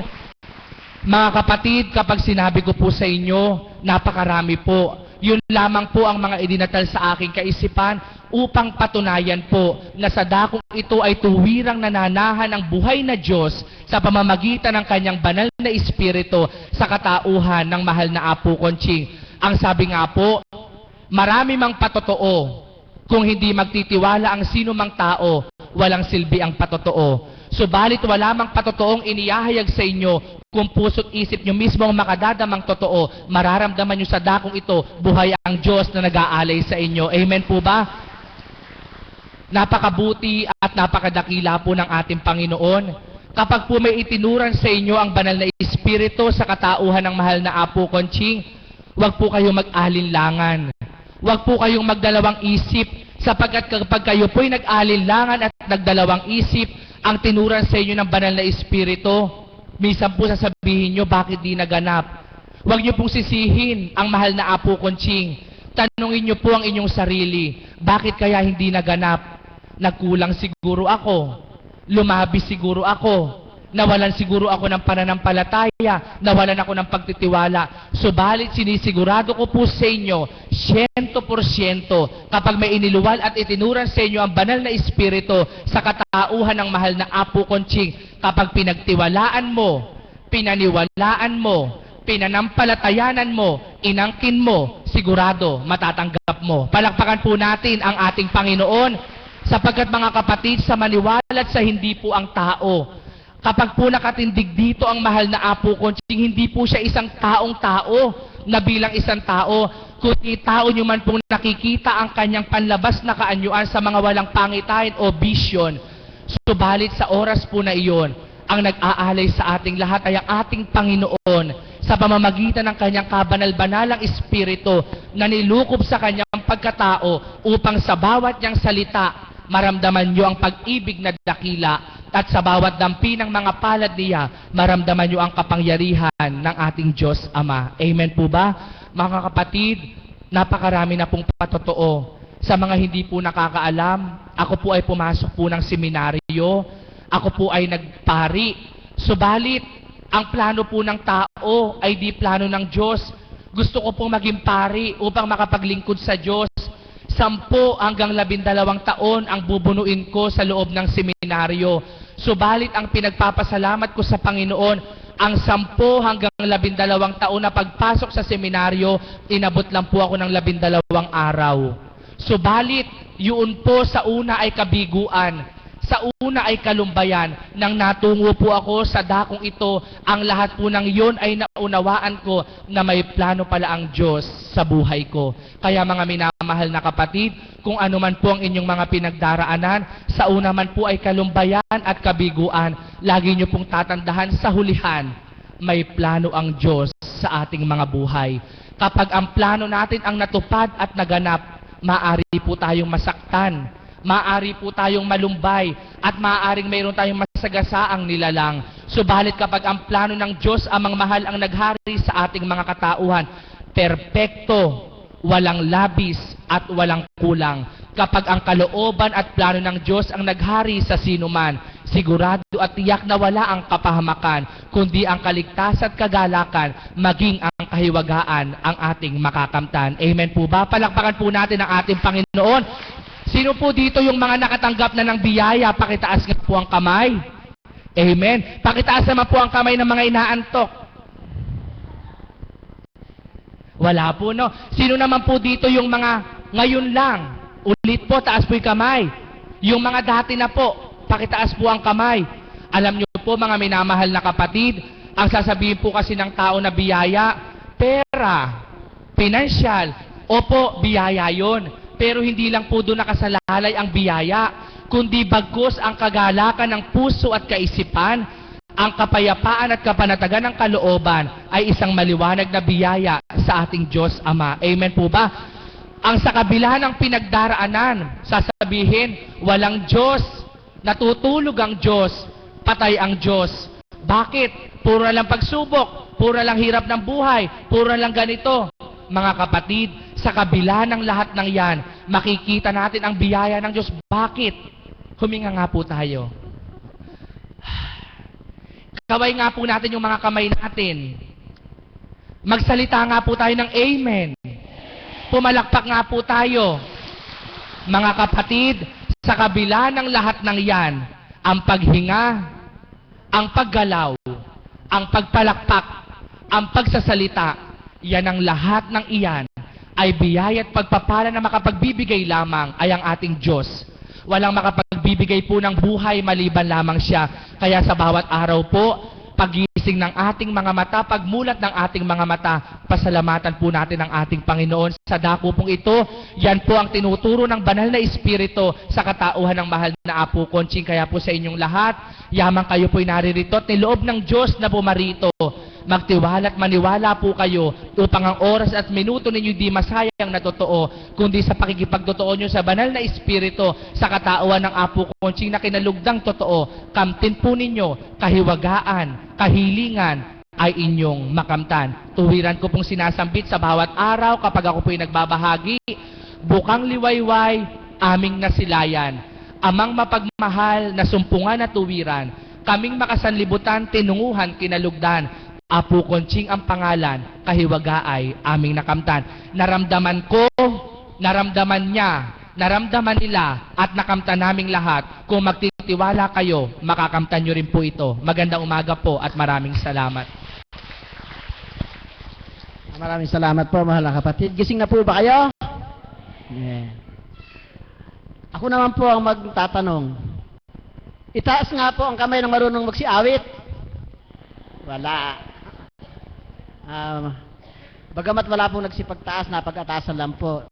Speaker 7: Mga kapatid, kapag sinabi ko po sa inyo, napakarami po. Yun lamang po ang mga idinatal sa aking kaisipan upang patunayan po na sa dakong ito ay tuwirang nananahan ang buhay na Diyos sa pamamagitan ng kanyang banal na Espiritu sa katauhan ng mahal na Apo Conching. Ang sabi nga po, Marami mang patotoo. Kung hindi magtitiwala ang sino mang tao, walang silbi ang patotoo. Subalit wala mang patotoong inihahayag sa inyo, kung puso't isip nyo mismo ang makadadamang totoo, mararamdaman nyo sa dakong ito, buhay ang Diyos na nag-aalay sa inyo. Amen po ba? Napakabuti at napakadakila po ng ating Panginoon. Kapag po may itinuran sa inyo ang banal na Espiritu sa katauhan ng mahal na Apo Conching, huwag po kayong mag-alinlangan. Huwag po kayong magdalawang isip, sapagkat kapag kayo po'y nag-alinlangan at nagdalawang isip, ang tinuran sa inyo ng banal na Espiritu, minsan po sasabihin nyo, bakit di naganap? Huwag nyo pong sisihin ang mahal na Apo Conching. Tanungin nyo po ang inyong sarili, bakit kaya hindi naganap? Nagkulang siguro ako, lumabi siguro ako, nawalan siguro ako ng pananampalataya, nawalan ako ng pagtitiwala. Subalit sinisigurado ko po sa inyo, 100% kapag may iniluwal at itinuran sa inyo ang banal na Espiritu sa katauhan ng mahal na Apo Conching, kapag pinagtiwalaan mo, pinaniwalaan mo, pinanampalatayanan mo, inangkin mo, sigurado matatanggap mo. Palakpakan po natin ang ating Panginoon, sapagkat mga kapatid, sa maniwala at sa hindi po ang tao. Kapag po nakatindig dito ang mahal na Apo Conching, hindi po siya isang taong-tao na bilang isang tao, kundi tao nyo man pong nakikita ang kanyang panlabas na kaanyuan sa mga walang pangitain o vision. Subalit sa oras po na iyon, ang nag-aalay sa ating lahat ay ang ating Panginoon sa pamamagitan ng kanyang kabanal-banalang Espiritu na nilukob sa kanyang pagkatao upang sa bawat niyang salita maramdaman nyo ang pag-ibig na dakila at sa bawat dampi ng mga palad niya maramdaman nyo ang kapangyarihan ng ating Diyos Ama. Amen po ba? Mga kapatid, napakarami na pong patotoo. Sa mga hindi po nakakaalam, ako po ay pumasok po ng seminaryo, ako po ay nagpari. Subalit, ang plano po ng tao ay di plano ng Diyos. Gusto ko pong maging pari upang makapaglingkod sa Diyos. 10 hanggang 12 taon ang bubunuin ko sa loob ng seminaryo. Subalit ang pinagpapasalamat ko sa Panginoon, ang 10 hanggang 12 taon na pagpasok sa seminaryo, inabot lang po ako ng 12 araw. Subalit, yun po sa una ay kabiguan. Sa una ay kalumbayan. Nang natungo po ako sa dakong ito, ang lahat po ng iyon ay naunawaan ko na may plano pala ang Diyos sa buhay ko. Kaya mga minamahal na kapatid, kung ano man po ang inyong mga pinagdaraanan, sa una man po ay kalumbayan at kabiguan, lagi nyo pong tatandahan sa hulihan, may plano ang Diyos sa ating mga buhay. Kapag ang plano natin ang natupad at naganap, maaari po tayong masaktan, maaari po tayong malumbay, at maaaring mayroon tayong masagasaang nilalang. Subalit kapag ang plano ng Diyos amang mahal ang naghari sa ating mga katauhan, perpekto, walang labis at walang kulang. Kapag ang kalooban at plano ng Diyos ang naghari sa sinuman, sigurado at tiyak na wala ang kapahamakan, kundi ang kaligtasan at kagalakan, maging ang kahiwagaan ang ating makakamtan. Amen po ba? Palakpakan po natin ang ating Panginoon. Sino po dito yung mga nakatanggap na ng biyaya? Pakitaas nga po ang kamay. Amen. Pakitaas naman po ang kamay ng mga inaantok. Wala po, no? Sino naman po dito yung mga ngayon lang? Ulit po, taas po yung kamay. Yung mga dati na po, pakitaas po ang kamay. Alam niyo po mga minamahal na kapatid, ang sasabihin po kasi ng tao na biyaya, pera, financial, opo, biyaya yon. Pero hindi lang po doon nakasalalay ang biyaya, kundi bagkus ang kagalakan ng puso at kaisipan, ang kapayapaan at kapanatagan ng kalooban ay isang maliwanag na biyaya sa ating Diyos Ama. Amen po ba? Ang sa kabila ng pinagdaraanan, sasabihin, walang Diyos, natutulog ang Diyos, patay ang Diyos. Bakit? Puro lang pagsubok, puro lang hirap ng buhay, puro lang ganito. Mga kapatid, sa kabila ng lahat ng yan, makikita natin ang biyaya ng Diyos. Bakit? Huminga nga po tayo. Kaway nga po natin yung mga kamay natin. Magsalita nga po tayo ng Amen. Pumalakpak nga po tayo. Mga kapatid, sa kabila ng lahat ng yan, ang paghinga, ang paggalaw, ang pagpalakpak, ang pagsasalita, yan ang lahat ng iyan ay biyaya at pagpapala na makapagbibigay lamang ay ang ating Diyos. Walang makapagbibigay po ng buhay maliban lamang siya. Kaya sa bawat araw po, pagising ng ating mga mata, pagmulat ng ating mga mata, pasalamatan po natin ang ating Panginoon. Sa dako pong ito, yan po ang tinuturo ng banal na Espiritu sa katauhan ng mahal na Apo Conching. Kaya po sa inyong lahat, yamang kayo po'y naririto at niloob ng Diyos na bumarito. Magtiwala at maniwala po kayo upang ang oras at minuto ninyo di masayang na totoo, kundi sa pakikipagtotoo nyo sa banal na Espiritu, sa katauhan ng Apo Conching na kinalugdang totoo, kamtin po ninyo, kahiwagaan, kahilingan, ay inyong makamtan. Tuwiran ko pong sinasambit sa bawat araw kapag ako po'y nagbabahagi, bukang liwayway, aming nasilayan, amang mapagmahal na sumpungan at tuwiran, kaming makasanlibutan, tinunguhan, kinalugdan, Apo Conching ang pangalan, kahiwaga ay aming nakamtan. Naramdaman ko, naramdaman niya, naramdaman nila, at nakamtan naming lahat. Kung magtitiwala kayo, makakamtan nyo rin po ito. Magandang umaga po at maraming salamat.
Speaker 1: Maraming salamat po, mahal na kapatid. Gising na po ba kayo? Yeah. Ako naman po ang magtatanong. Itaas nga po ang kamay ng marunong magsiawit. Wala. Bagamat wala pong nagsipagtaas, napag-atasan lang po.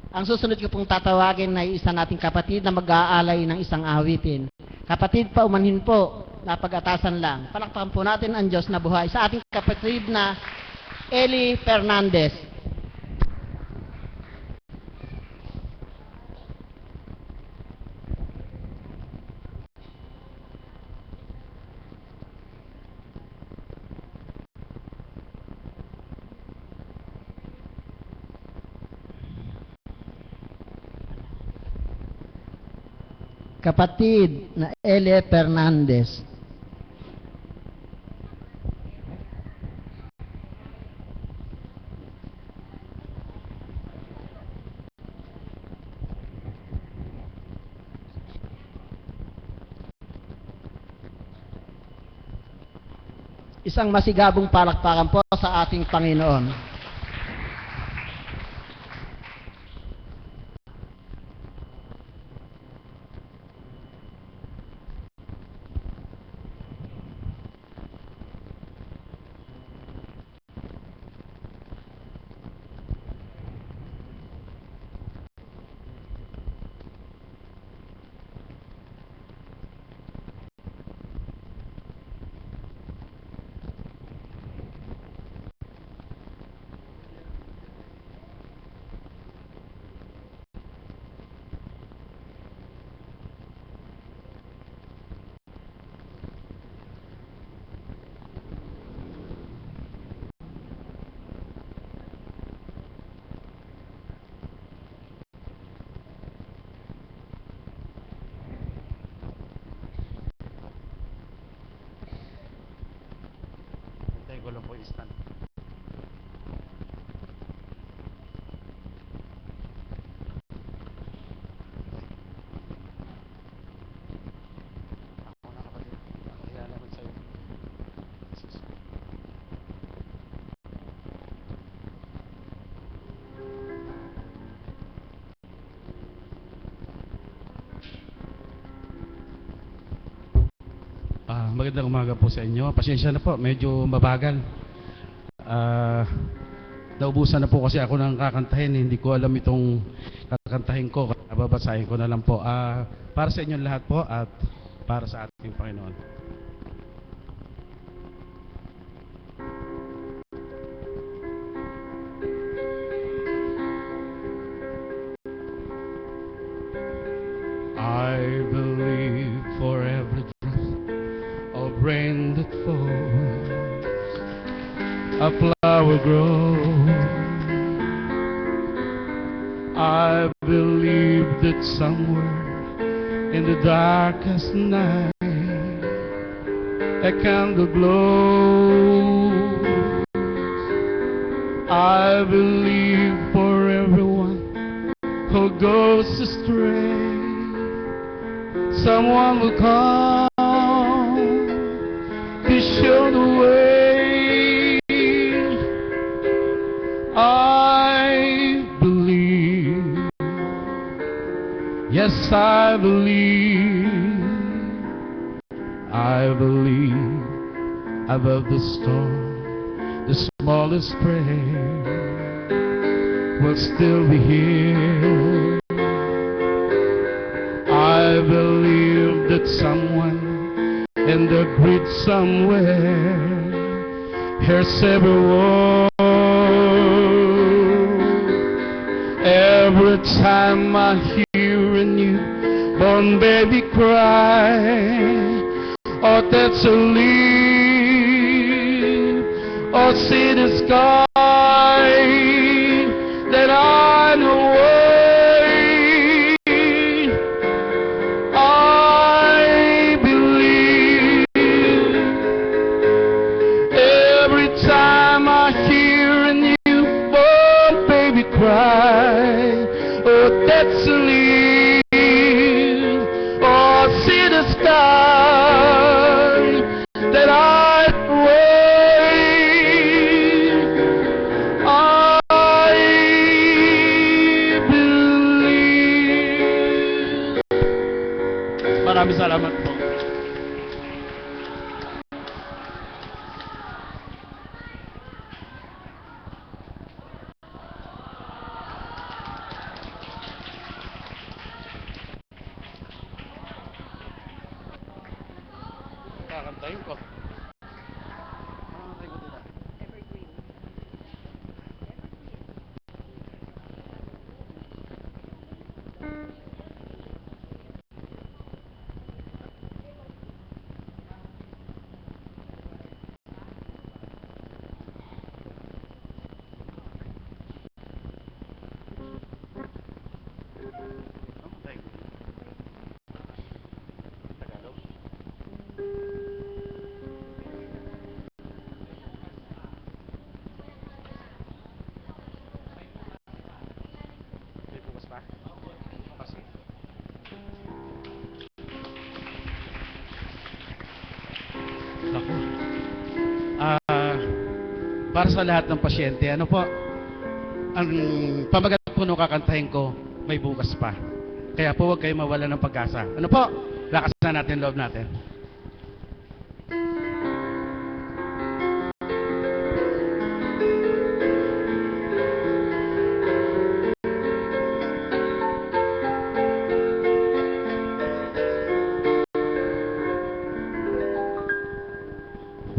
Speaker 1: Ang susunod ko pong tatawagin ay isa nating kapatid na mag-aalay ng isang awitin. Kapatid, paumanhin po, napag-atasan lang. Palakpakan po natin ang Diyos na buhay sa ating kapatid na Eli Fernandez. Kapatid na Eli Fernandez. Isang masigabong palakpakan po sa ating Panginoon.
Speaker 8: Ko lang po instant. Ako na kapatid. Ako ilalaman sa'yo. Magandang umaga po sa inyo. Pasensya na po, medyo mabagal. Naubusan na po kasi ako ng kakantahin. Hindi ko alam itong kakantahin ko. Babasahin ko na lang po. Para sa inyo lahat po at para sa ating Panginoon. I believe for every rain that falls, a flower grows. I believe that somewhere in the darkest night a candle glows. I believe for everyone who goes astray, someone will come to show the way. I I believe above the storm, the smallest prayer will still be here. I believe that someone in the grid somewhere hears every word. Every time I hear a newborn baby cry, or that's a leaf, or see the sky, then I know I believe. Every time I hear a newborn baby cry, oh, that's a leaf, or see the sky, that I wait. I believe. Maraming salamat po. Kakantayin ko. Naku. Para sa lahat ng pasyente, ano po, ang pamagat po nung kakantahin ko, may bukas pa. Kaya po huwag kayo mawala ng pag-asa. Ano po? Lakasan natin loob natin.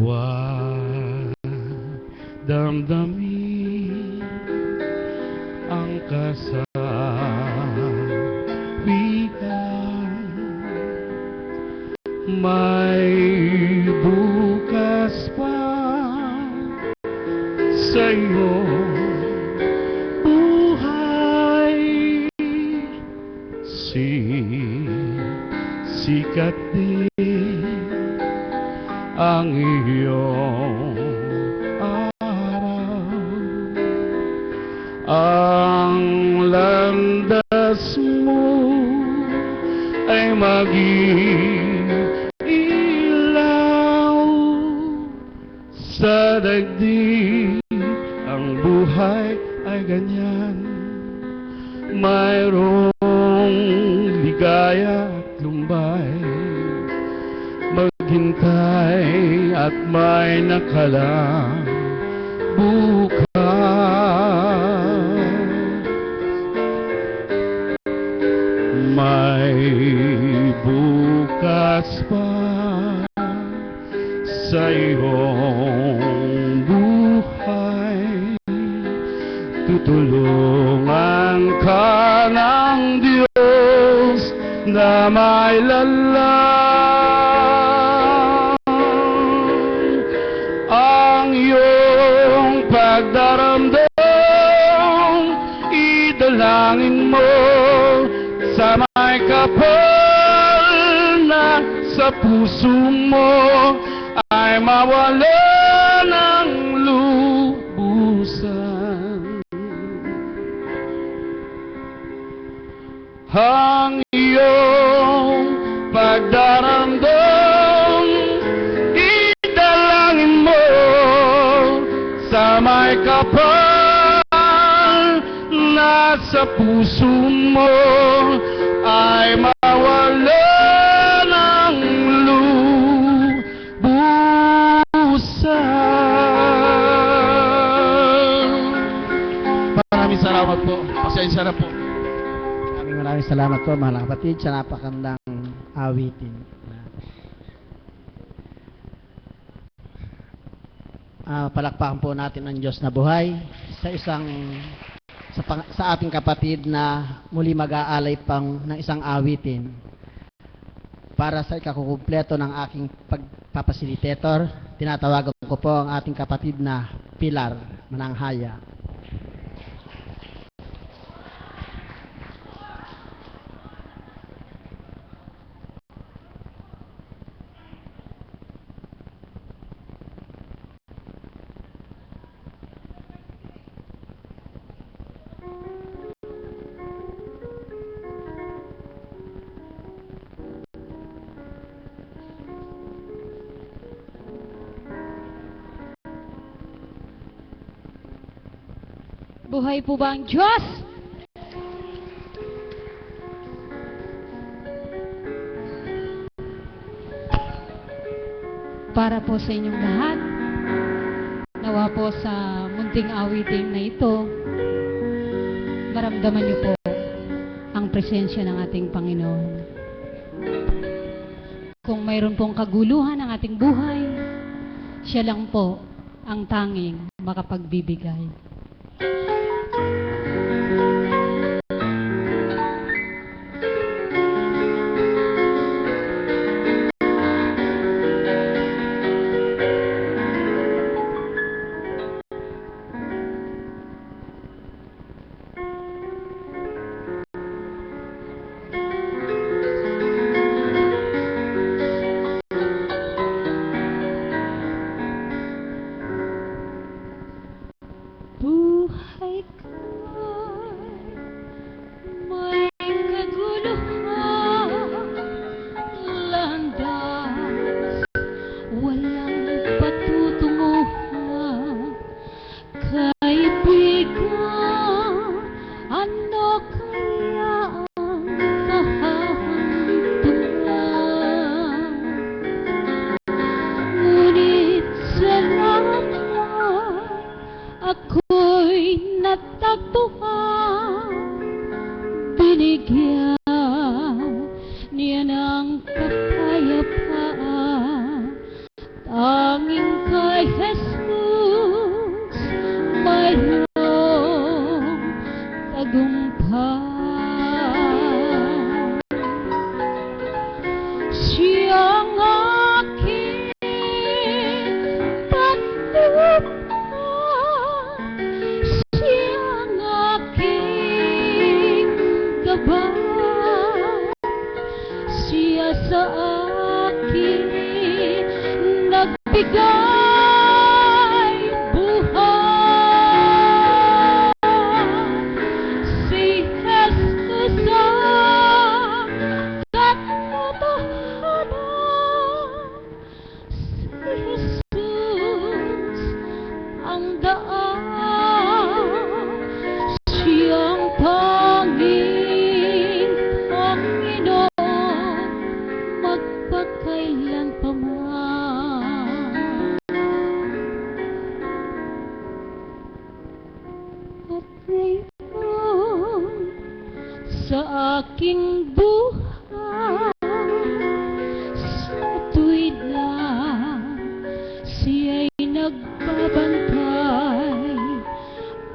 Speaker 8: Huwag damdamin ang kasawian. May bukas pa sa iyong buhay. Sikat din ang iyong araw, ang landas mo ay maging ilaw sa daigdig. Ang buhay ay ganyan, mayroong ligaya at lumbay. Maghintay at may nakalang bukas. May bukas pa sa iyong buhay. Tutulungan ka ng Diyos na may lalang. Ang iyong pagdaramdam, idalangin mo sa may kapal na sa puso mo ay mawala ng lubusan. Ang iyong pagdaramdam, idalangin mo sa may kapal na sa puso mo ay mawala ng lubusan. Maraming salamat po. Pasensya na po.
Speaker 1: Maraming salamat po, mahal na kapatid, sa napakandang awitin. Palakpakan po natin ang Diyos na buhay sa ating kapatid na muli mag-aalay pang ng isang awitin para sa ikakukumpleto ng aking pagpapasilitator. Tinatawagan ko po ang ating kapatid na Pilar Mananghaya.
Speaker 3: Buhay po ba ang Diyos? Para po sa inyong lahat, nawa po sa munting awiting na ito, maramdaman niyo po ang presensya ng ating Panginoon. Kung mayroon pong kaguluhan ng ating buhay, siya lang po ang tanging makapagbibigay. Buhay ko'y may kaguluhan, landas, walang patutunguhan. Kaibigan, ano kaya ang kahantungan? Ngunit salamat, ako'y natagpuan, binigyan niya ng kapayapaan. Tanging kay Jesus mayroong tagumpay. Siyang aking pagtupad, siyang aking gabay, siya sa akin nagbigay buhay. Si Jesus ang katotohanan, si Jesus ang daan, siyang tanging Panginoon magpakailan pa man. At ngayon sa aking buhay, sa tuwid na siya'y nagbabantay,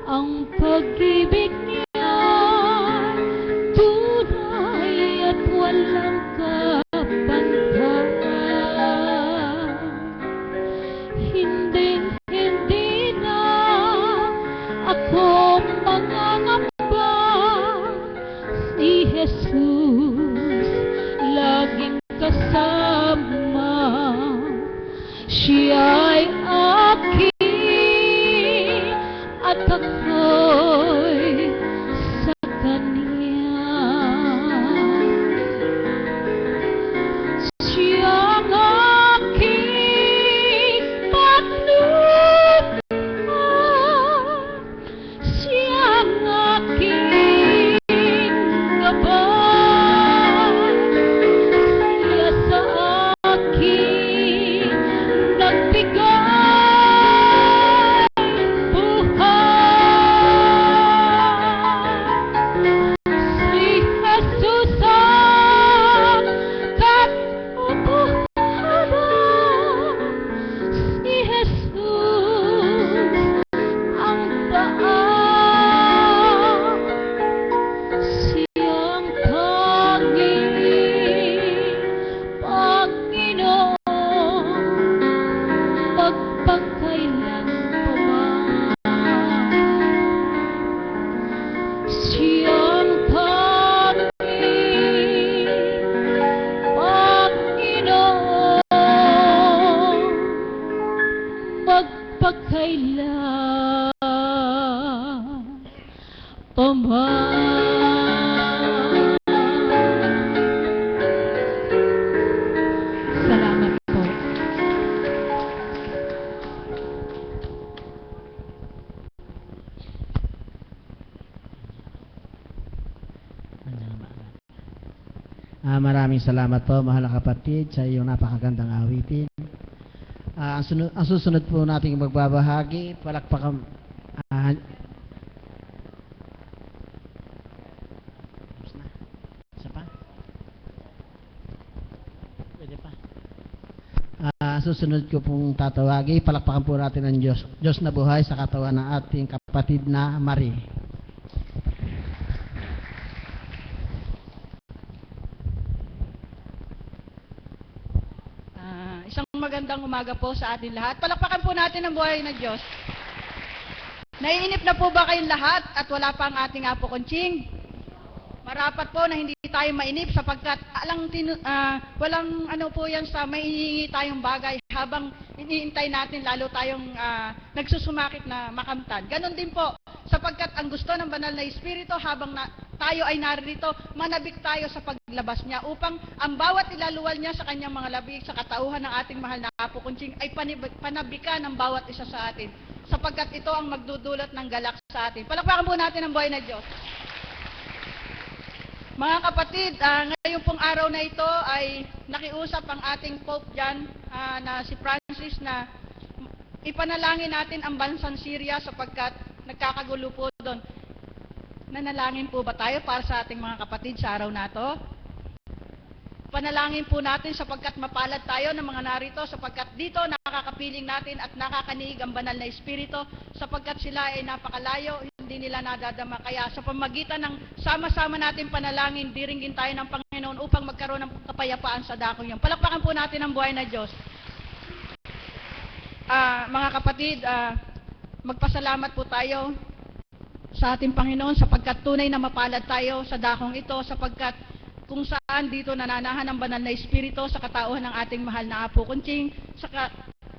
Speaker 3: ang pag-ibig niya tunay at walang kapantay. Hindi na ako mangangamba, si Jesus laging kasama. Siya'y akin at ako'y pamahal. Salamat po.
Speaker 1: Maraming salamat po, mahal na kapatid, sa iyong napakagandang awitin. Ang susunod po nating magbabahagi, palakpakan. Isa pa? Pwede pa. Susunod ko pong tatawagi, palakpakan po natin ang Diyos. Diyos na buhay sa katawan ng ating kapatid na Marie.
Speaker 5: Isang magandang umaga po sa atin lahat. Palakpakan po natin ang buhay ng Diyos. Naiinip na po ba kayong lahat at wala pa ang ating Apo Conching? Marapat po na hindi tayo mainip sapagkat walang ano po yan sa may hinihingi tayong bagay habang iniintay natin lalo tayong nagsusumakit na makamtan. Ganon din po sapagkat ang gusto ng banal na Espiritu habang tayo ay narito, manabik tayo sa paglabas niya upang ang bawat ilaluwal niya sa kanyang mga labi sa katauhan ng ating mahal na Apo Conching ay panabikan ng bawat isa sa atin sapagkat ito ang magdudulot ng galak sa atin. Palakpakan po natin ang buhay na Diyos. Mga kapatid, ngayong pong araw na ito ay nakiusap ang ating Pope dyan na si Francis na ipanalangin natin ang bansang Syria sapagkat nagkakagulo po doon. Nanalangin po ba tayo para sa ating mga kapatid sa araw na ito? Panalangin po natin sapagkat mapalad tayo ng mga narito sapagkat dito nakakapiling natin at nakakaniig ang banal na Espiritu sapagkat sila ay napakalayo, hindi nila nadadama. Kaya sa pamagitan ng sama-sama natin panalangin, diringgin tayo ng Panginoon upang magkaroon ng kapayapaan sa dakong yun. Palakpakan po natin ang buhay na Diyos. Mga kapatid, magpasalamat po tayo sa ating Panginoon sapagkat tunay na mapalad tayo sa dakong ito sapagkat kung saan dito nananahan ang banal na Espiritu sa katauhan ng ating mahal na Apo Conching.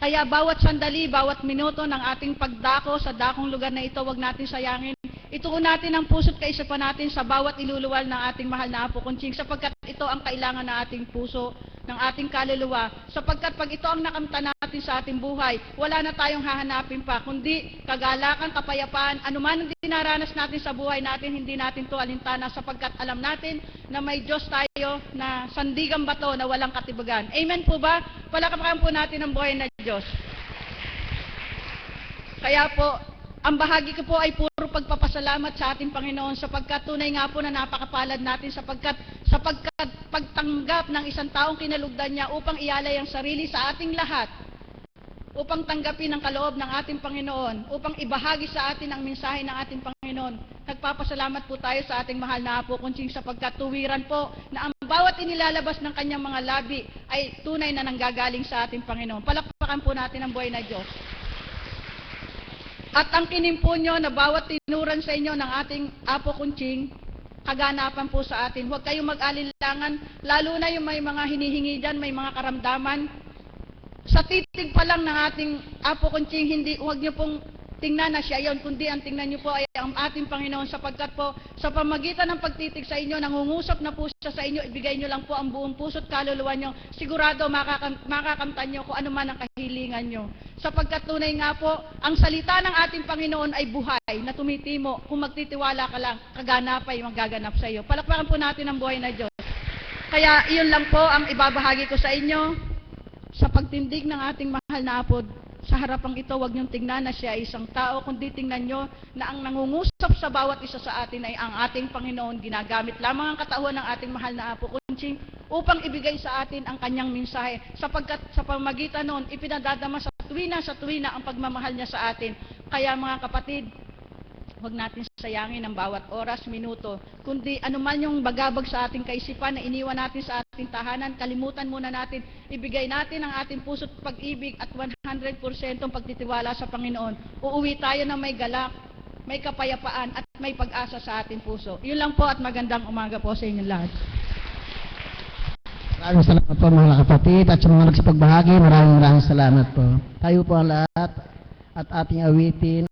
Speaker 5: Kaya bawat sandali, bawat minuto ng ating pagdako sa dakong lugar na ito, wag natin sayangin. Ituon natin ang puso't kaisipan natin sa bawat iluluwal ng ating mahal na Apo Conching sapagkat ito ang kailangan ng ating puso, ng ating kaluluwa. Sapagkat pag ito ang nakamta natin sa ating buhay, wala na tayong hahanapin pa, kundi kagalakan, kapayapaan, anuman ang dinaranas natin sa buhay natin, hindi natin ito alintana sapagkat alam natin na may Diyos tayo na sandigang bato na walang katibagan. Amen po ba? Palakpakan po natin ang buhay na Diyos. Kaya po, ang bahagi ko po ay puro pagpapasalamat sa ating Panginoon sapagkat tunay nga po na napakapalad natin sapagkat pagtanggap ng isang taong kinalugdan niya upang ialay ang sarili sa ating lahat, upang tanggapin ang kaloob ng ating Panginoon, upang ibahagi sa atin ang mensahe ng ating Panginoon. Nagpapasalamat po tayo sa ating mahal na Apo Conching sapagkat tuwiran po na ang bawat inilalabas ng kanyang mga labi ay tunay na nanggagaling sa ating Panginoon. Palakpakan po natin ang buhay na Diyos. At ang kinimpo nyo na bawat tinuran sa inyo ng ating Apo Conching, kaganapan po sa atin. Huwag kayong mag-alinlangan, lalo na yung may mga hinihingi dyan, may mga karamdaman. Sa titig pa lang ng ating Apo Conching, huwag nyo pong tingnan na siya yon, kundi ang tingnan nyo po ay ang ating Panginoon sapagkat po sa pamagitan ng pagtitig sa inyo, nangungusap na po siya sa inyo, ibigay nyo lang po ang buong puso't kaluluwa nyo, sigurado makakamtan nyo kung ano man ang kahilingan nyo. Sapagkat tunay nga po, ang salita ng ating Panginoon ay buhay na tumitimo. Kung magtitiwala ka lang, kaganap ay magaganap sa iyo. Palakpakan po natin ang buhay na Diyos. Kaya iyon lang po ang ibabahagi ko sa inyo sa pagtindig ng ating mahal na Apo. Sa harapang ito, huwag niyong tingnan na siya ay isang tao, kundi tingnan niyo na ang nangungusap sa bawat isa sa atin ay ang ating Panginoon. Ginagamit lamang ang katauhan ng ating mahal na Apo Conching upang ibigay sa atin ang kanyang mensahe. Sapagkat sa pamagitan noon, ipinadadama sa tuwina ang pagmamahal niya sa atin. Kaya mga kapatid, huwag natin sayangin ang bawat oras, minuto, kundi anuman yung bagabag sa ating kaisipan na iniwan natin sa ating tahanan, kalimutan muna natin, ibigay natin ang ating puso't pag-ibig at 100% pagtitiwala sa Panginoon. Uuwi tayo na may galak, may kapayapaan at may pag-asa sa ating puso. Yun lang po at magandang umaga po sa inyong lahat.
Speaker 1: Maraming salamat po mga kapatid at sa mga nagsipagbahagi, maraming salamat po. Tayo po ang lahat at ating awitin